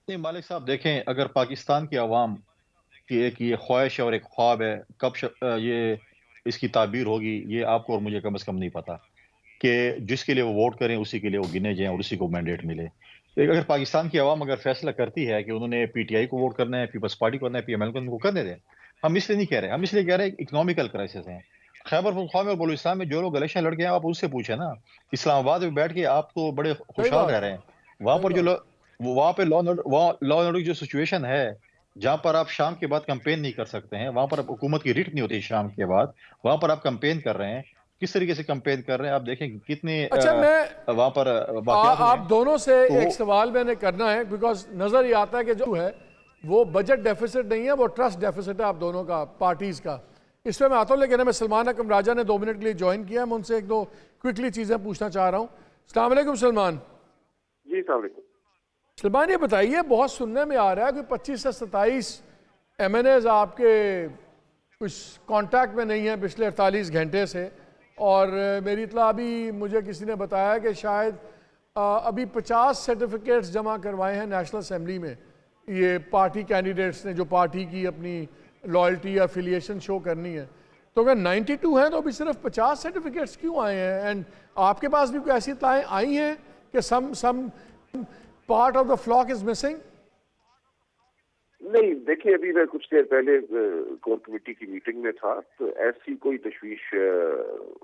نہیں مالک صاحب دیکھیں، اگر پاکستان کی عوام کی ایک یہ خواہش ہے اور ایک خواب ہے، کب یہ اس کی تعبیر ہوگی یہ آپ کو اور مجھے کم از کم نہیں پتا، کہ جس کے لیے وہ ووٹ کریں اسی کے لیے وہ گنے جائیں اور اسی کو مینڈیٹ ملے۔ اگر پاکستان کی عوام اگر فیصلہ کرتی ہے کہ انہوں نے پی ٹی آئی کو ووٹ کرنا ہے، پیپلز پارٹی کو کرنا ہے، پی ایم ایل کو، ان کو کرنے دیں۔ ہم اس لیے نہیں کہہ رہے، ہم اس لیے کہہ رہے ہیں اکنامیکل کرائسس ہیں۔ خیبر پختونخوا میں اور بلوچستان میں جو لوگ الیکشن لڑ کے ہیں آپ اس سے پوچھیں نا، اسلام آباد میں بیٹھ کے آپ تو بڑے صحیح خوشحال بات رہ رہے ہیں، وہاں پر جو وہاں پہ لا اینڈ جو سچویشن ہے، جہاں پر آپ شام کے بعد کمپین نہیں کر سکتے ہیں، وہاں پر حکومت کی ریٹ نہیں ہوتی شام کے بعد، وہاں پر آپ کمپین کر رہے ہیں، کس طریقے سے کمپین کر رہے ہیں آپ دیکھیں کتنے اچھا، میں وہاں پر واقعات ہوئے آپ ہیں۔ دونوں سے تو ایک سوال میں نے کرنا ہے، بیکاز نظر یہ آتا ہے کہ جو ہے وہ بجٹ ڈیفیسٹ نہیں ہے، وہ ٹرسٹ ڈیفیسٹ ہے آپ دونوں کا، پارٹیز کا۔ اس پہ میں آتا ہوں، لیکن میں سلمان اکرم راجہ نے 2 منٹ کے لیے جوائن کیا ہے، میں ان سے ایک دو کوئکلی چیزیں پوچھنا چاہ رہا ہوں۔ السلام علیکم سلمان۔ جی السلام علیکم۔ سلمان یہ بتائیے، بہت سننے میں آ رہا ہے کہ 25 سے 27 ایم این ایز آپ کے کچھ کانٹیکٹ میں نہیں ہیں پچھلے 48 گھنٹے سے، اور میری اطلاع ابھی مجھے کسی نے بتایا کہ شاید ابھی 50 سرٹیفکیٹس جمع کروائے ہیں نیشنل اسمبلی میں، یہ پارٹی کینڈیڈیٹس نے جو پارٹی کی اپنی لائلٹی یا افیلیشن شو کرنی ہے۔ تو اگر 92 ہیں تو ابھی صرف 50 سرٹیفکیٹس کیوں آئے ہیں؟ اینڈ آپ کے پاس بھی کوئی ایسی اطلاعیں آئی ہیں کہ some part of the flock is missing? نہیں دیکھیے، ابھی میں کچھ دیر پہلے کور کمیٹی کی میٹنگ میں تھا، تو ایسی کوئی تشویش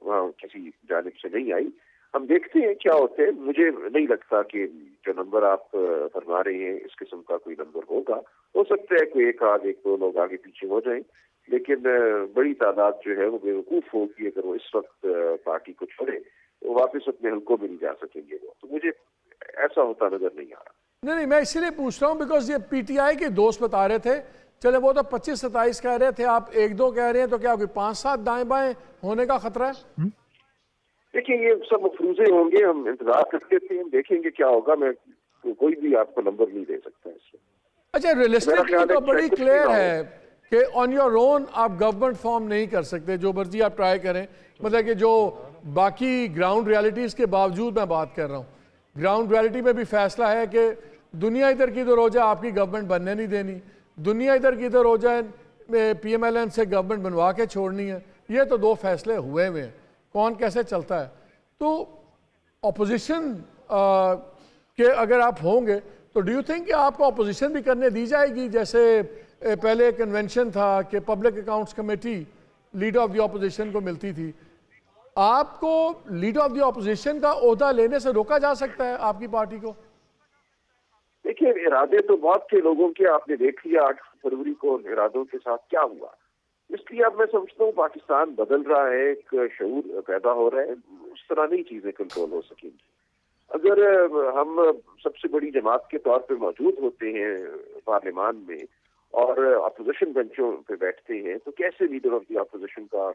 وہاں کسی جانب سے نہیں آئی۔ ہم دیکھتے ہیں کیا ہوتے ہیں۔ مجھے نہیں لگتا کہ جو نمبر آپ فرما رہے ہیں اس قسم کا کوئی نمبر ہوگا، ہو سکتا ہے کوئی ایک دو لوگ آگے پیچھے ہو جائیں، لیکن بڑی تعداد جو ہے وہ بیوقوف ہوگی اگر وہ اس وقت پارٹی کو چھوڑے تو واپس اپنے حلقوں میں نہیں جا سکیں گے وہ۔ تو مجھے ایسا ہوتا نظر نہیں آ رہا۔ نہیں، میں اسی لیے پوچھ رہا ہوں بیکاز یہ پی ٹی آئی کے دوست بتا رہے تھے، چلے وہ تو 25-27 کہہ رہے تھے، آپ 1-2 کہہ رہے ہیں، تو کیا کوئی 5-7 دائیں بائیں ہونے کا خطرہ ہے؟ دیکھیں یہ سب مفروضے ہوں گے، ہم انتظار کر لیتے ہیں، دیکھیں گے کیا ہوگا۔ میں کوئی بھی آپ کو نمبر نہیں دے سکتا اس میں۔ اچھا، ریئلسٹکلی تو بڑی کلیئر ہے کہ آن یور اون آپ گورنمنٹ فارم نہیں کر سکتے، جو مرضی آپ ٹرائی کریں، مطلب کہ جو باقی گراؤنڈ ریالٹیز کے باوجود میں بات کر رہا ہوں، گراؤنڈ ریالٹی میں بھی فیصلہ ہے کہ دنیا ادھر کی ادھر ہو جائے، آپ کی گورنمنٹ بننے نہیں دینی، دنیا ادھر کی ادھر ہو جائے، پی ایم ایل این سے گورنمنٹ بنوا کے چھوڑنی ہے۔ یہ تو 2 فیصلے ہوئے ہیں، کون کیسے چلتا ہے۔ تو اپوزیشن کہ اگر آپ ہوں گے تو ڈو یو تھنک کہ آپ کو اپوزیشن بھی کرنے دی جائے گی؟ جیسے پہلے کنونشن تھا کہ public accounts committee leader of the opposition کو ملتی تھی، آپ کو لیڈر آف دی اپوزیشن کا عہدہ لینے سے روکا جا سکتا ہے آپ کی پارٹی کو؟ دیکھیے ارادے تو بہت تھے لوگوں کے، آپ نے دیکھ لیا 8 فروری کو ارادوں کے ساتھ کیا ہوا۔ اس لیے اب میں سمجھتا ہوں پاکستان بدل رہا ہے، ایک شعور پیدا ہو رہا ہے، اس طرح نہیں چیزیں کنٹرول ہو سکیں گی۔ اگر ہم سب سے بڑی جماعت کے طور پہ موجود ہوتے ہیں پارلیمان میں اور اپوزیشن بینچوں پہ بیٹھتے ہیں، تو کیسے لیڈر آف دی اپوزیشن کا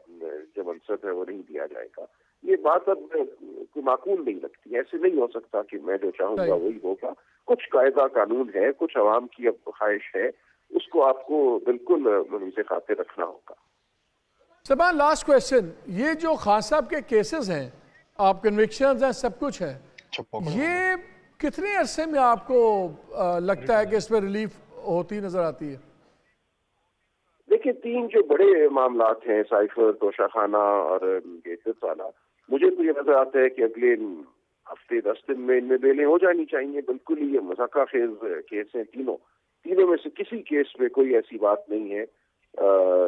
جو منصب ہے وہ نہیں دیا جائے گا؟ یہ بات اب کوئی معقول نہیں لگتی۔ ایسے نہیں ہو سکتا کہ میں جو چاہوں گا وہی ہوگا۔ کچھ قاعدہ قانون ہے، کچھ عوام کی اب خواہش ہے، اس کو آپ کو بالکل ملحوظ خاطر رکھنا ہوگا۔ سلمان، لاسٹ کویسچن، یہ جو خان صاحب کے کیسز ہیں، آپ کنوکشنز ہیں، سب کچھ ہے، یہ کتنے عرصے میں آپ کو لگتا ہے کہ اس پہ ریلیف ہوتی نظر آتی ہے؟ دیکھیں 3 جو بڑے معاملات ہیں، سائفر، توشہ خانہ اور گیزت والا، مجھے تو یہ نظر آتا ہے کہ اگلے ہفتے 10 دن میں ان میں بیلیں ہو جانی چاہیے۔ بالکل ہی یہ مذاکرہ خیز کیس ہیں تینوں میں سے کسی کیس میں کوئی ایسی بات نہیں ہے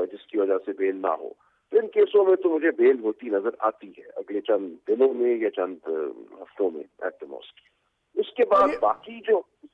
جس کی وجہ سے بیل نہ ہو۔ تو ان کیسوں میں تو مجھے بیل ہوتی نظر آتی ہے اگلے چند دنوں میں یا چند ہفتوں میں ایٹ دی موسٹ۔ اس کے بعد باقی جو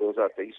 2023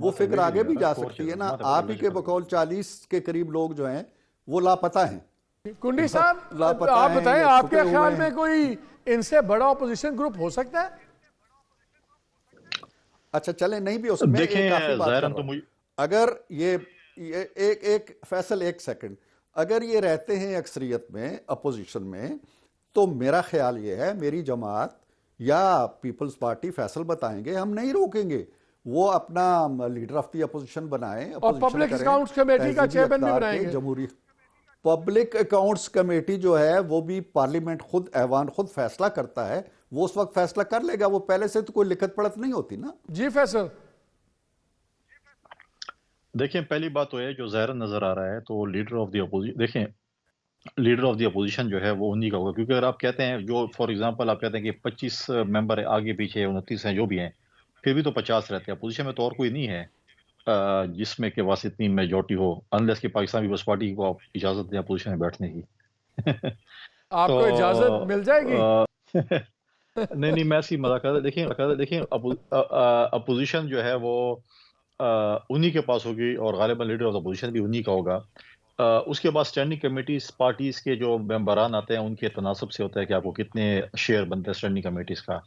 وہ فکر آگے بھی جا سکتی ہے نا. آپ ہی کے بقول 40 کے قریب لوگ جو ہیں وہ لاپتہ ہیں. کنڈی صاحب لاپتہ آپ ہیں بتائیں، یا آپ کے چھپے خیال ہوئے میں ہیں. کوئی ان سے بڑا اپوزیشن گروپ ہو سکتا ہے؟ اچھا چلیں، نہیں بھی ہو سکتا. میں ایک دیکھیں آخری بات کر ظاہراً رہا تو ہوں. مجھے اگر یہ ایک فیصل، ایک سیکنڈ، اگر یہ رہتے ہیں اکثریت میں، اپوزیشن میں، تو میرا خیال یہ ہے میری جماعت یا پیپلز پارٹی فیصل بتائیں گے، ہم نہیں روکیں گے. وہ اپنا لیڈر آف دی اپوزیشن بنائیں، اور اپوزیشن پبلک کریں، اکاؤنٹس کمیٹی کا تہذیبی چیئرمین بھی اقدار بنائیں کے گے. جمہوری پبلک اکاؤنٹس کمیٹی جو ہے وہ بھی پارلیمنٹ خود، ایوان خود فیصلہ کرتا ہے. وہ اس وقت فیصلہ کر لے گا، وہ پہلے سے تو کوئی لکھت پڑھت نہیں ہوتی نا. جی فیصل. دیکھیں پہلی بات تو ہے جو ظاہراً نظر آ رہا ہے تو لیڈر آف دی اپوزیشن، دیکھیں لیڈر آف دی اپوزیشن جو ہے وہ انہی کا ہوگا. کیونکہ اگر آپ کہتے ہیں جو فار ایگزامپل آپ کہتے ہیں کہ 25 ممبر آگے پیچھے 29 ہیں جو بھی ہیں، پھر بھی تو 50 رہتے ہیں. اپوزیشن میں تو اور کوئی نہیں ہے جس میں کہ وہاں اتنی میجورٹی ہو، انلیس کہ پاکستان پیپلز پارٹی کو آپ اجازت دیں اپوزیشن میں بیٹھنے کی. آپ تو کو اجازت مل جائے گی؟ نہیں نہیں، میں ایسی مذاق کر رہا. دیکھیں اپوزیشن جو ہے وہ انہی کے پاس ہوگی، اور غالباً لیڈر آف دا اپوزیشن بھی انہی کا ہوگا. اس کے بعد اسٹینڈنگ کمیٹیز پارٹیز کے جو ممبران آتے ہیں ان کے تناسب سے ہوتا ہے کہ آپ کو کتنے شیئر بنتے ہیں اسٹینڈنگ کمیٹیز کا.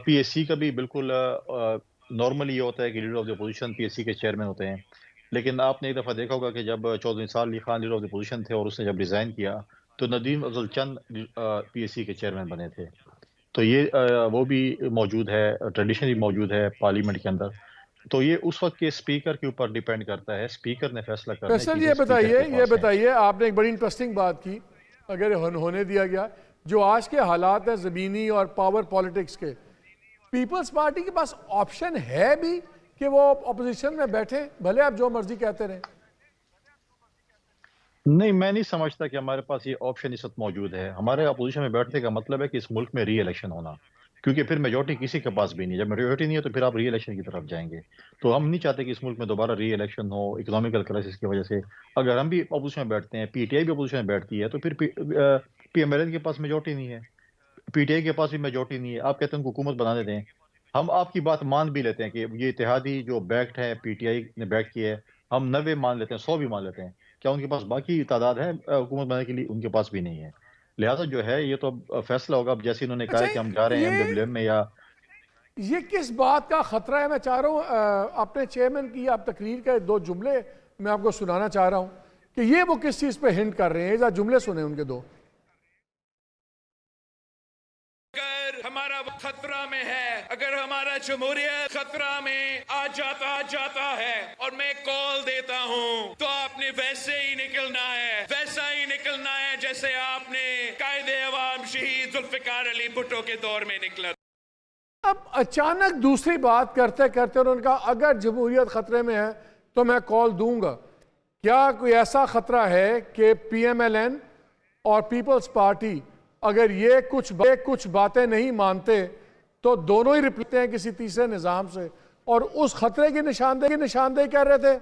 پی ایس سی کا بھی بالکل نارملی یہ ہوتا ہے کہ leader of the opposition P S C کے چیئرمین ہوتے ہیں. لیکن آپ نے ایک دفعہ دیکھا ہوگا کہ جب Chaudhry Nisar Ali Khan leader of the opposition تھے اور اس نے جب ریزائن کیا تو ندیم افضل چند پی ایس سی کے چیئرمین بنے تھے. تو یہ وہ بھی موجود ہے، ٹریڈیشن بھی موجود ہے پارلیمنٹ کے اندر. تو یہ اس وقت کے اسپیکر کے اوپر ڈیپینڈ کرتا ہے، اسپیکر نے فیصلہ کرنا ہے، فیصل چیزیں یہ اسپیکر کے پاس ہیں. بتائیے آپ نے ایک بڑی انٹرسٹنگ بات کی. اگر ہونے دیا گیا جو آج کے حالات ہیں زمینی اور پاور پالیٹکس کے، پیپلز پارٹی کے پاس آپشن ہے بھی کہ وہ اپوزیشن میں بیٹھیں، بھلے آپ جو مرضی کہتے رہیں؟ نہیں، میں نہیں سمجھتا کہ ہمارے پاس یہ آپشن اس وقت موجود ہے. ہمارے اپوزیشن میں بیٹھنے کا مطلب ہے کہ اس ملک میں ری الیکشن ہونا، کیونکہ پھر میجورٹی کسی کے پاس بھی نہیں. جب میجورٹی نہیں ہے تو پھر آپ ری الیکشن کی طرف جائیں گے. تو ہم نہیں چاہتے کہ اس ملک میں دوبارہ ری الیکشن ہو اکنامیکل کرائسس کی وجہ سے. اگر ہم بھی اپوزیشن میں بیٹھتے ہیں، پی ٹی آئی بھی اپوزیشن میں بیٹھتی ہے، تو پھر پی ایم ایل این کے پاس میجورٹی نہیں ہے، پی ٹی آئی کے پاس بھی میجورٹی نہیں ہے. آپ کہتے ہیں ان کو حکومت بنانے دیں، ہم آپ کی بات مان بھی لیتے ہیں کہ یہ اتحادی جو بیکٹ ہے، پی ٹی آئی نے بیک کی ہے، ہم 90 مان لیتے ہیں، 100 بھی مان لیتے ہیں. کیا ان کے پاس باقی تعداد ہے حکومت بنانے کے لیے؟ ان کے پاس بھی نہیں ہے. لہٰذا جو ہے یہ تو فیصلہ ہوگا. اب جیسے انہوں نے کہا اچھا ہے کہ ہم جا رہے ہیں ایم ڈبلیو ایم میں، یا یہ کس بات کا خطرہ ہے؟ میں چاہ رہا ہوں اپنے چیئرمین کی آپ تقریر کے 2 جملے میں آپ کو سنانا چاہ رہا ہوں کہ یہ وہ کس چیز پہ ہنٹ کر رہے ہیں. ذرا جملے سنیں ان کے 2. اگر ہمارا خطرہ میں ہے، اگر ہمارا جمہوریت خطرہ میں آ جاتا ہے، اور میں کال دیتا ہوں تو آپ نے ویسے ہی نکلنا ہے، ویسا ہی نکلنا ہے جیسے آپ نے قائد عوام شہید ذوالفقار علی بھٹو کے دور میں نکلا. اب اچانک دوسری بات کرتے کرتے انہوں نے کہا اگر جمہوریت خطرے میں ہے تو میں کال دوں گا. کیا کوئی ایسا خطرہ ہے کہ پی ایم ایل این اور پیپلز پارٹی اگر یہ کچھ باتیں نہیں مانتے تو دونوں ہی رپلتے ہیں کسی تیسرے نظام سے، اور اس خطرے کی نشاندہی کر رہے تھے؟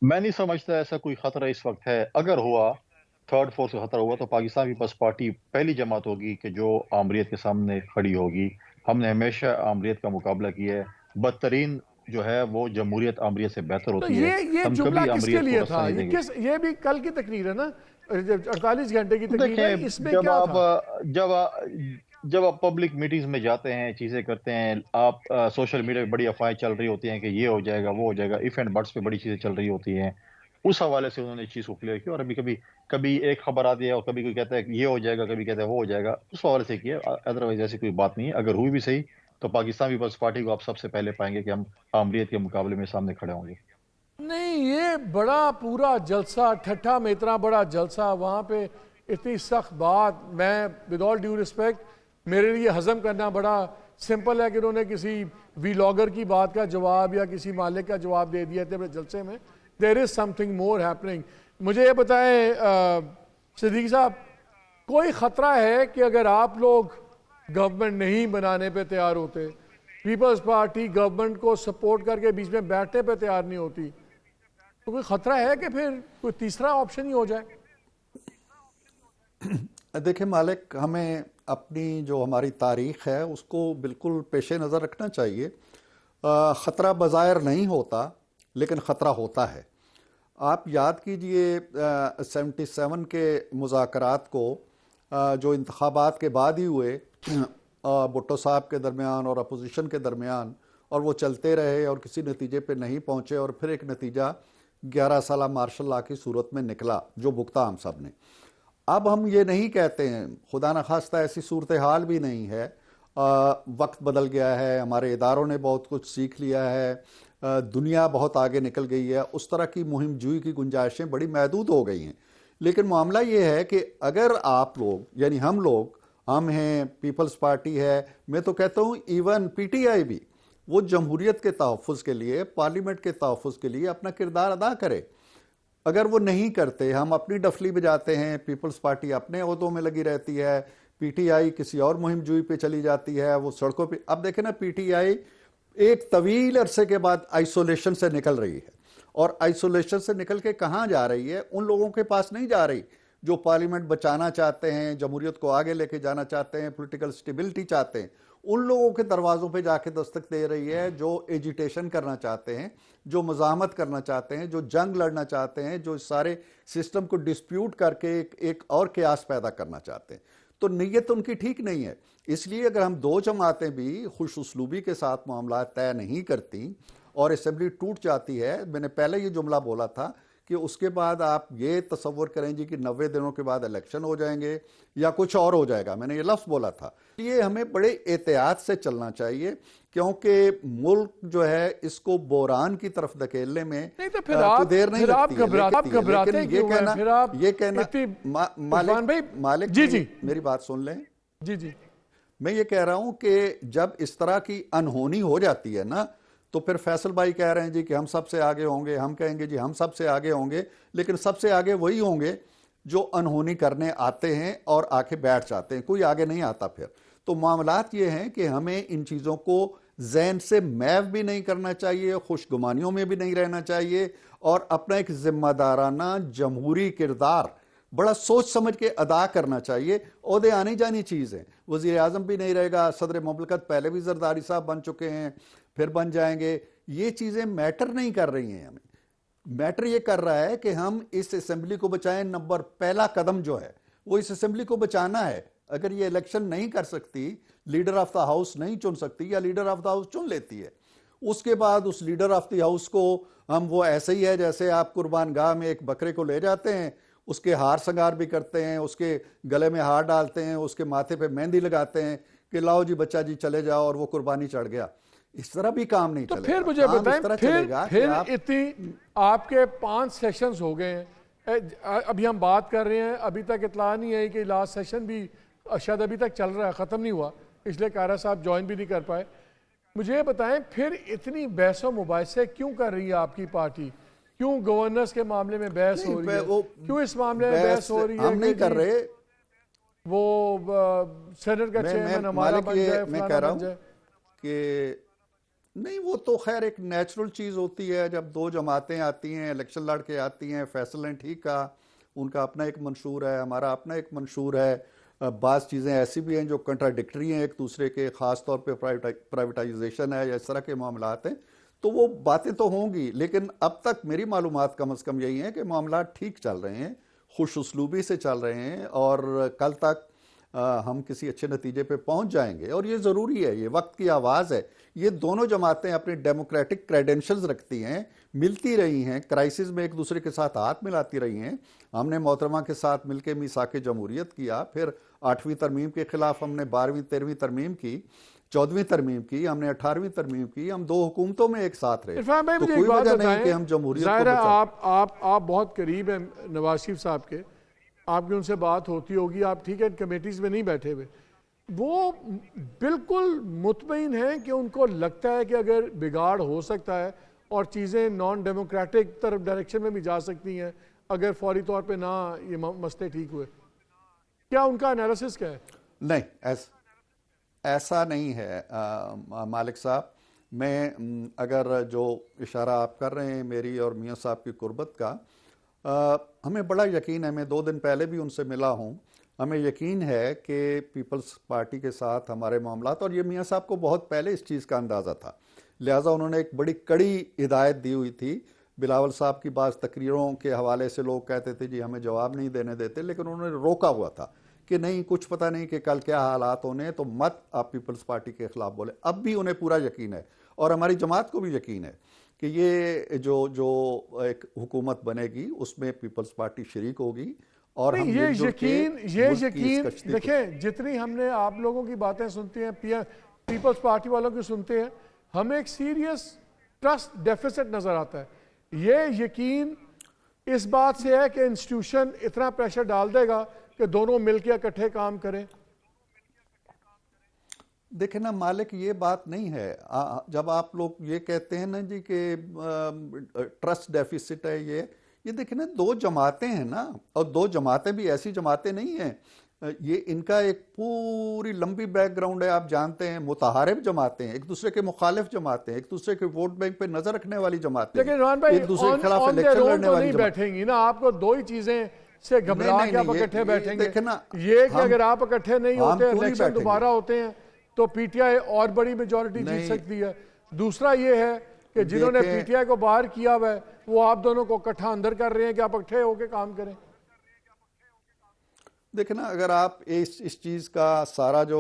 میں نہیں سمجھتا ایسا کوئی خطرہ اس وقت ہے. اگر ہوا تھرڈ فورس کا خطرہ ہوا تو پاکستان پیپلز پارٹی پہلی جماعت ہوگی کہ جو آمریت کے سامنے کھڑی ہوگی. ہم نے ہمیشہ آمریت کا مقابلہ کیا ہے. بدترین جو ہے وہ جمہوریت آمریت سے بہتر تو ہوتی ہے. یہ ہم جملہ کبھی کس کے آمریت لیے کو رستہ تھا؟ نہیں دیں گے. یہ بھی کل کی تقریر ہے نا، 48 گھنٹے کی تقریر ہے، اس میں جب کیا آپ تھا؟ جب آپ پبلک میٹنگز میں جاتے ہیں، چیزیں کرتے ہیں، آپ سوشل میڈیا پہ بڑی افواہیں چل رہی ہوتی ہیں کہ یہ ہو جائے گا، وہ ہو جائے گا، ایف اینڈ بٹس پہ بڑی چیزیں چل رہی ہوتی ہیں. اس حوالے سے انہوں نے چیز کو کلیئر کیا. اور کبھی ایک خبر آتی ہے اور کبھی کوئی کہتا ہے کہ یہ ہو جائے گا، کبھی کہتا ہے وہ ہو جائے گا. اس حوالے سے کیا. ادروائز ایسی کوئی بات نہیں ہے. اگر ہوئی بھی صحیح تو پاکستان پیپلز پارٹی کو آپ سب سے پہلے پائیں گے کہ ہم آمریت کے مقابلے میں سامنے کھڑے ہوں گے. نہیں، یہ بڑا پورا جلسہ ٹھٹھا میں اتنا بڑا جلسہ، وہاں پہ اتنی سخت بات، میں ود آل ڈیو رسپیکٹ میرے لیے ہضم کرنا بڑا سمپل ہے کہ انہوں نے کسی ویلاگر کی بات کا جواب یا کسی مالک کا جواب دے دیا تھے جلسے میں. دیر از سم تھنگ مور ہیپننگ. مجھے یہ بتائیں صدیقی صاحب، کوئی خطرہ ہے کہ اگر آپ لوگ گورنمنٹ نہیں بنانے پہ تیار ہوتے، پیپلز پارٹی گورنمنٹ کو سپورٹ کر کے بیچ میں بیٹھنے پہ تیار نہیں ہوتی، تو کوئی خطرہ ہے کہ پھر کوئی تیسرا آپشن ہی ہو جائے؟ دیکھیں مالک، ہمیں اپنی جو ہماری تاریخ ہے اس کو بالکل پیش نظر رکھنا چاہیے. خطرہ بظاہر نہیں ہوتا لیکن خطرہ ہوتا ہے. آپ یاد کیجئے 77 کے مذاکرات کو جو انتخابات کے بعد ہی ہوئے بھٹو صاحب کے درمیان اور اپوزیشن کے درمیان, اور وہ چلتے رہے اور کسی نتیجے پہ نہیں پہنچے, اور پھر ایک نتیجہ 11 سالہ مارشل لا کی صورت میں نکلا جو بھگتا ہم سب نے. اب ہم یہ نہیں کہتے ہیں, خدا نخواستہ ایسی صورتحال بھی نہیں ہے, وقت بدل گیا ہے, ہمارے اداروں نے بہت کچھ سیکھ لیا ہے, دنیا بہت آگے نکل گئی ہے, اس طرح کی مہم جوئی کی گنجائشیں بڑی محدود ہو گئی ہیں. لیکن معاملہ یہ ہے کہ اگر آپ لوگ یعنی ہم ہیں, پیپلز پارٹی ہے, میں تو کہتا ہوں ایون پی ٹی آئی بھی, وہ جمہوریت کے تحفظ کے لیے, پارلیمنٹ کے تحفظ کے لیے اپنا کردار ادا کرے. اگر وہ نہیں کرتے, ہم اپنی ڈفلی بجاتے ہیں, پیپلز پارٹی اپنے عہدوں میں لگی رہتی ہے, پی ٹی آئی کسی اور مہم جوئی پہ چلی جاتی ہے, وہ سڑکوں پہ. اب دیکھیں نا, پی ٹی آئی ایک طویل عرصے کے بعد آئسولیشن سے نکل رہی ہے, اور آئسولیشن سے نکل کے کہاں جا رہی ہے؟ ان لوگوں کے پاس نہیں جا رہی جو پارلیمنٹ بچانا چاہتے ہیں, جمہوریت کو آگے لے کے جانا چاہتے ہیں, پولیٹیکل سٹیبلٹی چاہتے ہیں. ان لوگوں کے دروازوں پہ جا کے دستک دے رہی ہے جو ایجیٹیشن کرنا چاہتے ہیں, جو مزاحمت کرنا چاہتے ہیں, جو جنگ لڑنا چاہتے ہیں, جو اس سارے سسٹم کو ڈسپیوٹ کر کے ایک اور قیاس پیدا کرنا چاہتے ہیں. تو نیت ان کی ٹھیک نہیں ہے. اس لیے اگر ہم دو جماعتیں بھی خوش اسلوبی کے ساتھ معاملات طے نہیں کرتی اور اسمبلی ٹوٹ جاتی ہے, میں نے پہلے یہ جملہ بولا تھا کہ اس کے بعد آپ یہ تصور کریں جی کہ 90 دنوں کے بعد الیکشن ہو جائیں گے یا کچھ اور ہو جائے گا. میں نے یہ لفظ بولا تھا. یہ ہمیں بڑے احتیاط سے چلنا چاہیے, کیونکہ ملک جو ہے اس کو بحران کی طرف دھکیلنے میں دیر نہیں لگتی ہے. لیکن یہ کہنا مالک جی میری بات سن لیں. جی میں یہ کہہ رہا ہوں کہ جب اس طرح کی انہونی ہو جاتی ہے نا, تو پھر فیصل بھائی کہہ رہے ہیں جی کہ ہم سب سے آگے ہوں گے, ہم کہیں گے جی ہم سب سے آگے ہوں گے, لیکن سب سے آگے وہی ہوں گے جو انہونی کرنے آتے ہیں اور آ کے بیٹھ جاتے ہیں, کوئی آگے نہیں آتا پھر. تو معاملات یہ ہیں کہ ہمیں ان چیزوں کو ذہن سے محو بھی نہیں کرنا چاہیے, خوش گمانیوں میں بھی نہیں رہنا چاہیے, اور اپنا ایک ذمہ دارانہ جمہوری کردار بڑا سوچ سمجھ کے ادا کرنا چاہیے. عہدے آنی جانی چیز ہیں, وزیر اعظم بھی نہیں رہے گا, صدر مملکت پہلے بھی زرداری صاحب بن چکے ہیں, پھر بن جائیں گے. یہ چیزیں میٹر نہیں کر رہی ہیں. ہمیں میٹر یہ کر رہا ہے کہ ہم اس اسمبلی کو بچائیں. پہلا قدم جو ہے وہ اس اسمبلی کو بچانا ہے. اگر یہ الیکشن نہیں کر سکتی, لیڈر آف دا ہاؤس نہیں چن سکتی, یا لیڈر آف دا ہاؤس چن لیتی ہے, اس کے بعد اس لیڈر آف دی ہاؤس کو ہم وہ ایسے ہی ہے جیسے آپ قربان گاہ میں ایک بکرے کو لے جاتے ہیں, اس کے ہار سنگار بھی کرتے ہیں, اس کے گلے میں ہار ڈالتے ہیں, اس کے ماتھے پہ مہندی لگاتے ہیں کہ لاؤ جی بچہ جی چلے جاؤ, اور وہ قربانی چڑھ گیا. اس طرح بھی کام نہیں چلے گا. تو پھر مجھے بتائیں, پھر اتنی آپ کے 5 سیشنز ہو گئے ہیں, ابھی ہم بات کر رہے ہیں, ابھی تک اطلاع نہیں ہے کہ لاسٹ سیشن بھی شاید ابھی تک چل رہا ہے, ختم نہیں ہوا, اس لیے کارا صاحب جوائن بھی نہیں کر پائے. مجھے یہ بتائیں پھر اتنی بحث و مباحثے کیوں کر رہی ہے آپ کی پارٹی؟ کیوں گورننس کے معاملے میں بحث ہو رہی ہے؟ کیوں اس معاملے میں بحث ہو رہی ہے؟ ہم نہیں کر رہے, وہ سینٹ کا چیئرمین ہمارا بن جائے, میں کہہ رہا ہوں کہ نہیں, وہ تو خیر ایک نیچرل چیز ہوتی ہے. جب دو جماعتیں آتی ہیں, الیکشن لڑ کے آتی ہیں, فیصل نے ٹھیک کہا, ان کا اپنا ایک منشور ہے, ہمارا اپنا ایک منشور ہے. بعض چیزیں ایسی بھی ہیں جو کنٹراڈکٹری ہیں ایک دوسرے کے, خاص طور پہ پرائیویٹائزیشن ہے یا اس طرح کے معاملات ہیں, تو وہ باتیں تو ہوں گی. لیکن اب تک میری معلومات کم از کم یہی ہیں کہ معاملات ٹھیک چل رہے ہیں, خوش اسلوبی سے چل رہے ہیں, اور کل تک ہم کسی اچھے نتیجے پہ پہنچ جائیں گے. اور یہ ضروری ہے, یہ وقت کی آواز ہے. یہ دونوں جماعتیں اپنی ڈیموکریٹک کریڈنشلز رکھتی ہیں, ملتی رہی ہیں, کرائسس میں ایک دوسرے کے ساتھ ہاتھ ملاتی رہی ہیں. ہم نے محترمہ کے ساتھ مل کے میثاق جمہوریت کیا, پھر 8ویں ترمیم کے خلاف ہم نے 12ویں 13ویں ترمیم کی, 14ویں ترمیم کی, ہم نے 18ویں ترمیم کی. ہم دو حکومتوں میں ایک ساتھ رہے, تو کوئی وجہ نہیں کہ ہم جمہوریت کو بچائیں. آپ بہت قریب ہیں نواز شریف صاحب کے, آپ کی ان سے بات ہوتی ہوگی, آپ ٹھیک ہے کمیٹیز میں نہیں بیٹھے ہوئے, وہ بالکل مطمئن ہیں کہ ان کو لگتا ہے کہ اگر بگاڑ ہو سکتا ہے اور چیزیں نان ڈیموکریٹک طرف ڈائریکشن میں بھی جا سکتی ہیں اگر فوری طور پہ نہ یہ مسئلے ٹھیک ہوئے. کیا ان کا انالیسس کیا ہے؟ نہیں, ایسا نہیں ہے مالک صاحب. میں اگر جو اشارہ آپ کر رہے ہیں میری اور میاں صاحب کی قربت کا, ہمیں بڑا یقین ہے. میں 2 دن پہلے بھی ان سے ملا ہوں. ہمیں یقین ہے کہ پیپلز پارٹی کے ساتھ ہمارے معاملات، اور یہ میاں صاحب کو بہت پہلے اس چیز کا اندازہ تھا، لہٰذا انہوں نے ایک بڑی کڑی ہدایت دی ہوئی تھی. بلاول صاحب کی بعض تقریروں کے حوالے سے لوگ کہتے تھے جی ہمیں جواب نہیں دینے دیتے، لیکن انہوں نے روکا ہوا تھا کہ نہیں، کچھ پتہ نہیں کہ کل کیا حالات ہونے، تو مت آپ پیپلز پارٹی کے خلاف بولے. اب بھی انہیں پورا یقین ہے، اور ہماری جماعت کو بھی یقین ہے کہ یہ جو ایک حکومت بنے گی اس میں پیپلز پارٹی شریک ہوگی، اور ہم یہ مل جل کے ملک کی اس یقین کشتی کو- دیکھیں، جتنی ہم نے آپ لوگوں کی باتیں سنتی ہیں، پیپلز پارٹی والوں کی سنتے ہیں، ہمیں ایک سیریس ٹرسٹ ڈیفیسٹ نظر آتا ہے. یہ یقین اس بات سے ہے کہ انسٹیٹیوشن اتنا پریشر ڈال دے گا کہ دونوں مل کے اکٹھے کام کریں. دیکھیں نا مالک، یہ بات نہیں ہے. جب آپ لوگ یہ کہتے ہیں نا جی کہ ٹرسٹ ڈیفیسٹ ہے، یہ دیکھیں نا، دو جماعتیں ہیں نا، اور دو جماعتیں بھی ایسی جماعتیں نہیں ہیں. یہ ان کا ایک پوری لمبی بیک گراؤنڈ ہے، آپ جانتے ہیں. متحارب جماعتیں ہیں، ایک دوسرے کے مخالف جماعتیں ہیں، ایک دوسرے کے ووٹ بینک پہ نظر رکھنے والی جماعتیں ہیں، لیکن رحمان بھائی ایک دوسرے کے خلاف آن الیکشن دیئر اون لڑنے تو والی نہیں جماعتیں. بیٹھیں گی نا، آپ کو دو ہی چیزیں سے گھبرا کے آپ اکٹھے بیٹھیں گے. دیکھیں نا، یہ کہ اگر آپ اکٹھے نہیں ہم ہوتے، کیوں نہیں الیکشن بیٹھیں گے؟ دوبارہ ہوتے ہیں تو پی ٹی آئی اور بڑی میجورٹی جیت نہیں. سکتی ہے. دوسرا یہ ہے کہ جنہوں نے دیکھیں- پی ٹی آئی کو باہر کیا ہوا ہے وہ آپ دونوں کو اکٹھا اندر کر رہے ہیں کہ آپ اکٹھے ہو کے کام کریں. دیکھیں نا، اگر آپ اس چیز کا سارا جو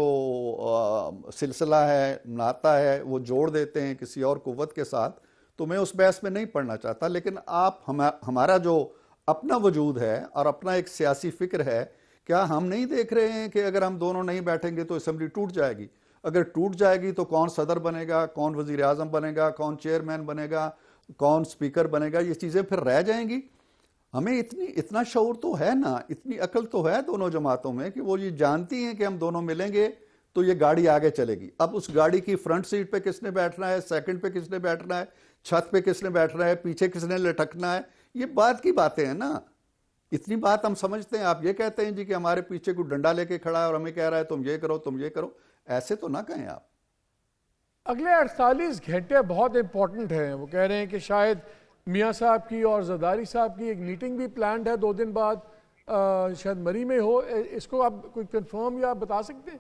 سلسلہ ہے، ناتا ہے، وہ جوڑ دیتے ہیں کسی اور قوت کے ساتھ، تو میں اس بحث میں نہیں پڑھنا چاہتا. لیکن آپ ہمارا جو اپنا وجود ہے اور اپنا ایک سیاسی فکر ہے، کیا ہم نہیں دیکھ رہے ہیں کہ اگر ہم دونوں نہیں بیٹھیں گے تو اسمبلی ٹوٹ جائے گی؟ اگر ٹوٹ جائے گی تو کون صدر بنے گا، کون وزیر اعظم بنے گا، کون چیئرمین بنے گا، کون سپیکر بنے گا؟ یہ چیزیں پھر رہ جائیں گی. ہمیں اتنا شعور تو ہے نا، اتنی عقل تو ہے دونوں جماعتوں میں کہ وہ یہ جانتی ہیں کہ ہم دونوں ملیں گے تو یہ گاڑی آگے چلے گی. اب اس گاڑی کی فرنٹ سیٹ پہ کس نے بیٹھنا ہے، سیکنڈ پہ کس نے بیٹھنا ہے، چھت پہ کس نے بیٹھنا ہے، پیچھے کس نے لٹکنا ہے، یہ بات کی باتیں ہیں نا. اتنی بات ہم سمجھتے ہیں. آپ یہ کہتے ہیں جی کہ ہمارے پیچھے کوئی ڈنڈا لے کے کھڑا ہے اور ہمیں کہہ رہا ہے تم یہ کرو تم یہ کرو، ایسے تو نہ کہیں آپ. اگلے 48 گھنٹے بہت امپورٹنٹ ہیں. وہ کہہ رہے ہیں کہ شاید میاں صاحب کی اور زرداری صاحب کی ایک میٹنگ بھی پلانڈ ہے 2 دن بعد، شاید مری میں ہو. اس کو آپ کوئی کنفرم یا بتا سکتے ہیں؟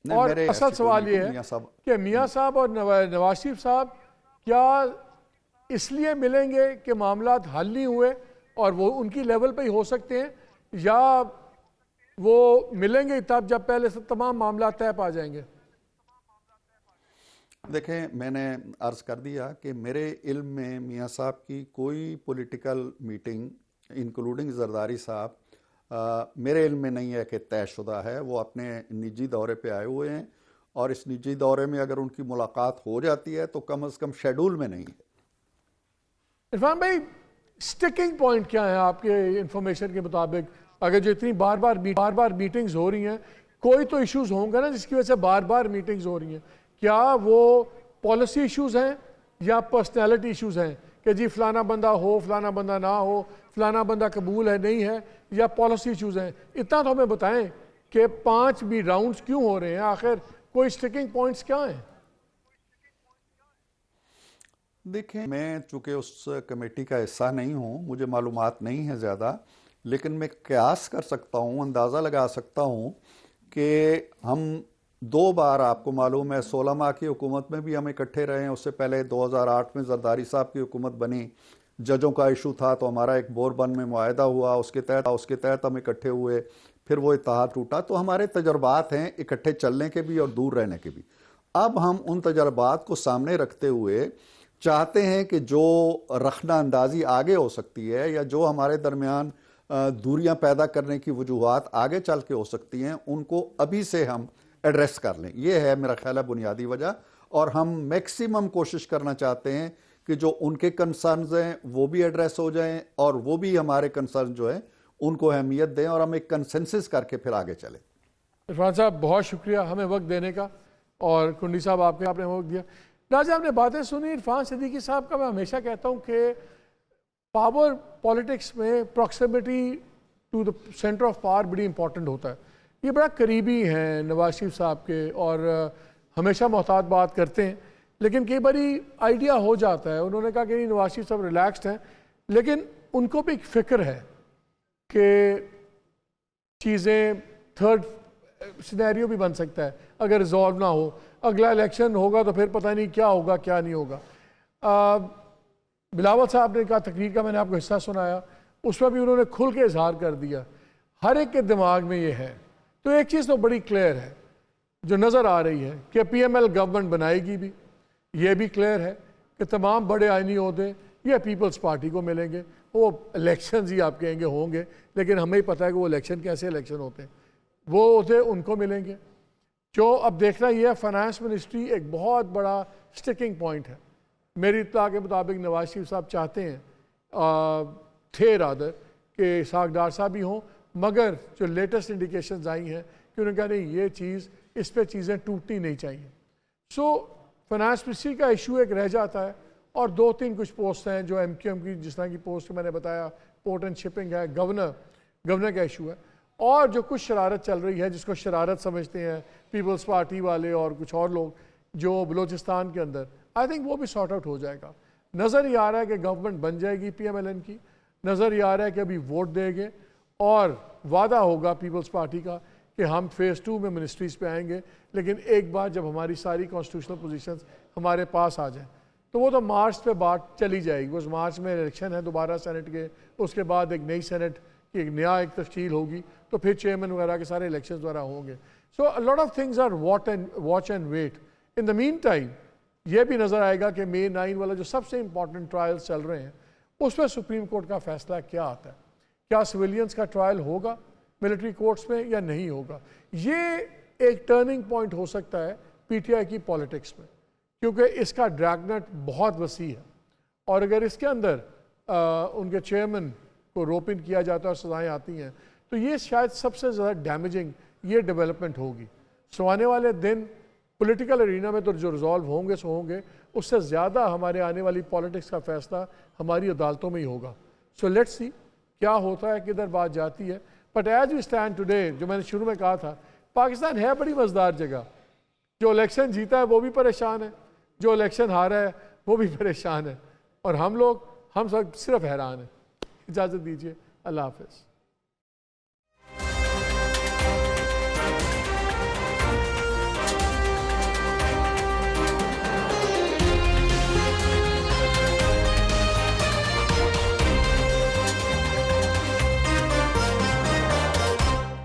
نہیں، اور میرے اصل ایسی کوئی سوال یہ میٹنگ ہے میاں صاحب کہ میاں صاحب اور نواز شریف صاحب کیا اس لیے ملیں گے کہ معاملات حل نہیں ہوئے اور وہ ان کی لیول پہ ہی ہو سکتے ہیں، یا وہ ملیں گے تب جب پہلے سے تمام معاملات طے پا جائیں گے؟ دیکھیں، میں نے عرض کر دیا کہ میرے علم میں میاں صاحب کی کوئی پولیٹیکل میٹنگ انکلوڈنگ زرداری صاحب میرے علم میں نہیں ہے کہ طے شدہ ہے. وہ اپنے نجی دورے پہ آئے ہوئے ہیں، اور اس نجی دورے میں اگر ان کی ملاقات ہو جاتی ہے تو کم از کم شیڈول میں نہیں ہے. عرفان بھائی، سٹکنگ پوائنٹ کیا ہے آپ کے انفارمیشن کے مطابق؟ اگر جو اتنی بار بار میٹنگز ہو رہی ہیں، کوئی تو ایشوز ہوں گے نا جس کی وجہ سے بار بار میٹنگز ہو رہی ہیں. کیا وہ پالیسی ایشوز ہیں یا پرسنالٹی ایشوز ہیں کہ جی فلانا بندہ ہو، فلانا بندہ نہ ہو، فلانا بندہ قبول ہے نہیں ہے، یا پالیسی ایشوز ہیں؟ اتنا تو ہمیں بتائیں کہ 5 بھی راؤنڈز کیوں ہو رہے ہیں، آخر کوئی سٹکنگ پوائنٹس کیا ہیں؟ دیکھیں، میں چونکہ اس کمیٹی کا حصہ نہیں ہوں، مجھے معلومات نہیں ہے زیادہ، لیکن میں قیاس کر سکتا ہوں، اندازہ لگا سکتا ہوں کہ ہم 2 بار، آپ کو معلوم ہے 16 ماہ کی حکومت میں بھی ہم اکٹھے رہے ہیں. اس سے پہلے 2008 میں زرداری صاحب کی حکومت بنی، ججوں کا ایشو تھا تو ہمارا ایک بوربن میں معاہدہ ہوا، اس کے تحت ہم اکٹھے ہوئے، پھر وہ اتحاد ٹوٹا. تو ہمارے تجربات ہیں اکٹھے چلنے کے بھی اور دور رہنے کے بھی. اب ہم ان تجربات کو سامنے رکھتے ہوئے چاہتے ہیں کہ جو رخنہ اندازی آگے ہو سکتی ہے یا جو ہمارے درمیان دوریاں پیدا کرنے کی وجوہات آگے چل کے ہو سکتی ہیں، ان کو ابھی سے ہم ایڈریس کر لیں. یہ ہے میرا خیال ہے بنیادی وجہ. اور ہم میکسیمم کوشش کرنا چاہتے ہیں کہ جو ان کے کنسرنز ہیں وہ بھی ایڈریس ہو جائیں، اور وہ بھی ہمارے کنسرن جو ہیں ان کو اہمیت دیں، اور ہم ایک کنسنسس کر کے پھر آگے چلیں. عرفان صاحب بہت شکریہ ہمیں وقت دینے کا، اور کنڈی صاحب آپ نے وقت دیا. راجہ آپ نے باتیں سنی. عرفان صدیقی صاحب کا میں ہمیشہ کہتا ہوں کہ پاور پالیٹکس میں proximity to the centre of power بڑی امپورٹنٹ ہوتا ہے. یہ بڑا قریبی ہیں نواز شریف صاحب کے، اور ہمیشہ محتاط بات کرتے ہیں، لیکن کئی باری آئیڈیا ہو جاتا ہے. انہوں نے کہا کہ نہیں، نواز شریف صاحب ریلیکسڈ ہیں، لیکن ان کو بھی ایک فکر ہے کہ چیزیں تھرڈ سینیریو بھی بن سکتا ہے اگر ریزالو نہ ہو. اگلا الیکشن ہوگا تو پھر پتہ نہیں کیا ہوگا کیا نہیں ہوگا. بلاول صاحب نے کہا تقریر کا میں نے آپ کو حصہ سنایا, اس میں بھی انہوں نے کھل کے اظہار کر دیا. ہر ایک کے دماغ میں یہ ہے. تو ایک چیز تو بڑی کلیئر ہے جو نظر آ رہی ہے کہ پی ایم ایل گورنمنٹ بنائے گی بھی. یہ بھی کلیئر ہے کہ تمام بڑے آئینی عہدے یہ پیپلز پارٹی کو ملیں گے. وہ الیکشنز ہی آپ کہیں گے ہوں گے, لیکن ہمیں ہی پتہ ہے کہ وہ الیکشن کیسے الیکشن ہوتے ہیں. وہ عہدے ان کو ملیں گے. جو اب دیکھنا یہ ہے, فائنانس منسٹری ایک بہت بڑا سٹکنگ پوائنٹ ہے. میری اطلاع کے مطابق نواز شریف صاحب چاہتے ہیں تھے رادر کہ اسحاق ڈار صاحب بھی ہوں, مگر جو لیٹسٹ انڈیکیشنز آئی ہیں کہ انہوں نے کہا نہیں یہ چیز اس پہ چیزیں ٹوٹنی نہیں چاہیے. سو فائنانس منسٹری کا ایشو ایک رہ جاتا ہے, اور 2-3 کچھ پوسٹ ہیں جو ایم کیو ایم کی, جس طرح کی پوسٹ میں نے بتایا پورٹ اینڈ شپنگ ہے, گورنر کا ایشو ہے, اور جو کچھ شرارت چل رہی ہے جس کو شرارت سمجھتے ہیں پیپلز پارٹی والے اور کچھ اور لوگ جو بلوچستان کے اندر, آئی تھنک وہ بھی سارٹ آؤٹ ہو جائے گا. نظر یہ آ رہا ہے کہ گورنمنٹ بن جائے گی پی ایم ایل این کی. نظر یہ آ رہا ہے کہ ابھی ووٹ دیں گے اور وعدہ ہوگا پیپلز پارٹی کا کہ ہم فیز 2 میں منسٹریز پہ آئیں گے, لیکن ایک بار جب ہماری ساری کانسٹیٹیوشنل پوزیشنز ہمارے پاس آ جائیں تو وہ تو مارچ پہ بات چلی جائے گی. اس مارچ میں الیکشن ہے دوبارہ سینٹ کے, اس کے بعد ایک نئی سینٹ کی ایک نیا ایک تشکیل ہوگی, تو پھر چیئرمین وغیرہ کے سارے الیکشنز وغیرہ ہوں گے. سو a lot of things are watch and wait. In the meantime یہ بھی نظر آئے گا کہ May 9 والا جو سب سے امپورٹنٹ ٹرائلز چل رہے ہیں اس میں سپریم کورٹ کا فیصلہ کیا آتا ہے. کیا سویلینز کا ٹرائل ہوگا ملٹری کورٹس میں یا نہیں ہوگا؟ یہ ایک ٹرننگ پوائنٹ ہو سکتا ہے پی ٹی آئی کی پالیٹکس میں, کیونکہ اس کا ڈریگنٹ بہت وسیع ہے, اور اگر اس کے اندر ان کے چیئرمین کو روپ ان کیا جاتا ہے اور سزائیں آتی ہیں تو یہ شاید سب سے زیادہ ڈیمیجنگ یہ ڈیولپمنٹ ہوگی. سو آنے والے دن پولیٹیکل ارینا میں تو جو ریزالو ہوں گے سو ہوں گے, اس سے زیادہ ہمارے آنے والی پالیٹکس کا فیصلہ ہماری عدالتوں میں ہی ہوگا. سو لیٹس سی کیا ہوتا ہے, کدھر بات جاتی ہے. But as we stand today, جو میں نے شروع میں کہا تھا, پاکستان ہے بڑی مزدار جگہ. جو الیکشن جیتا ہے وہ بھی پریشان ہے, جو الیکشن ہارا ہے وہ بھی پریشان ہے, اور ہم سب صرف حیران ہیں. اجازت دیجیے, اللہ حافظ.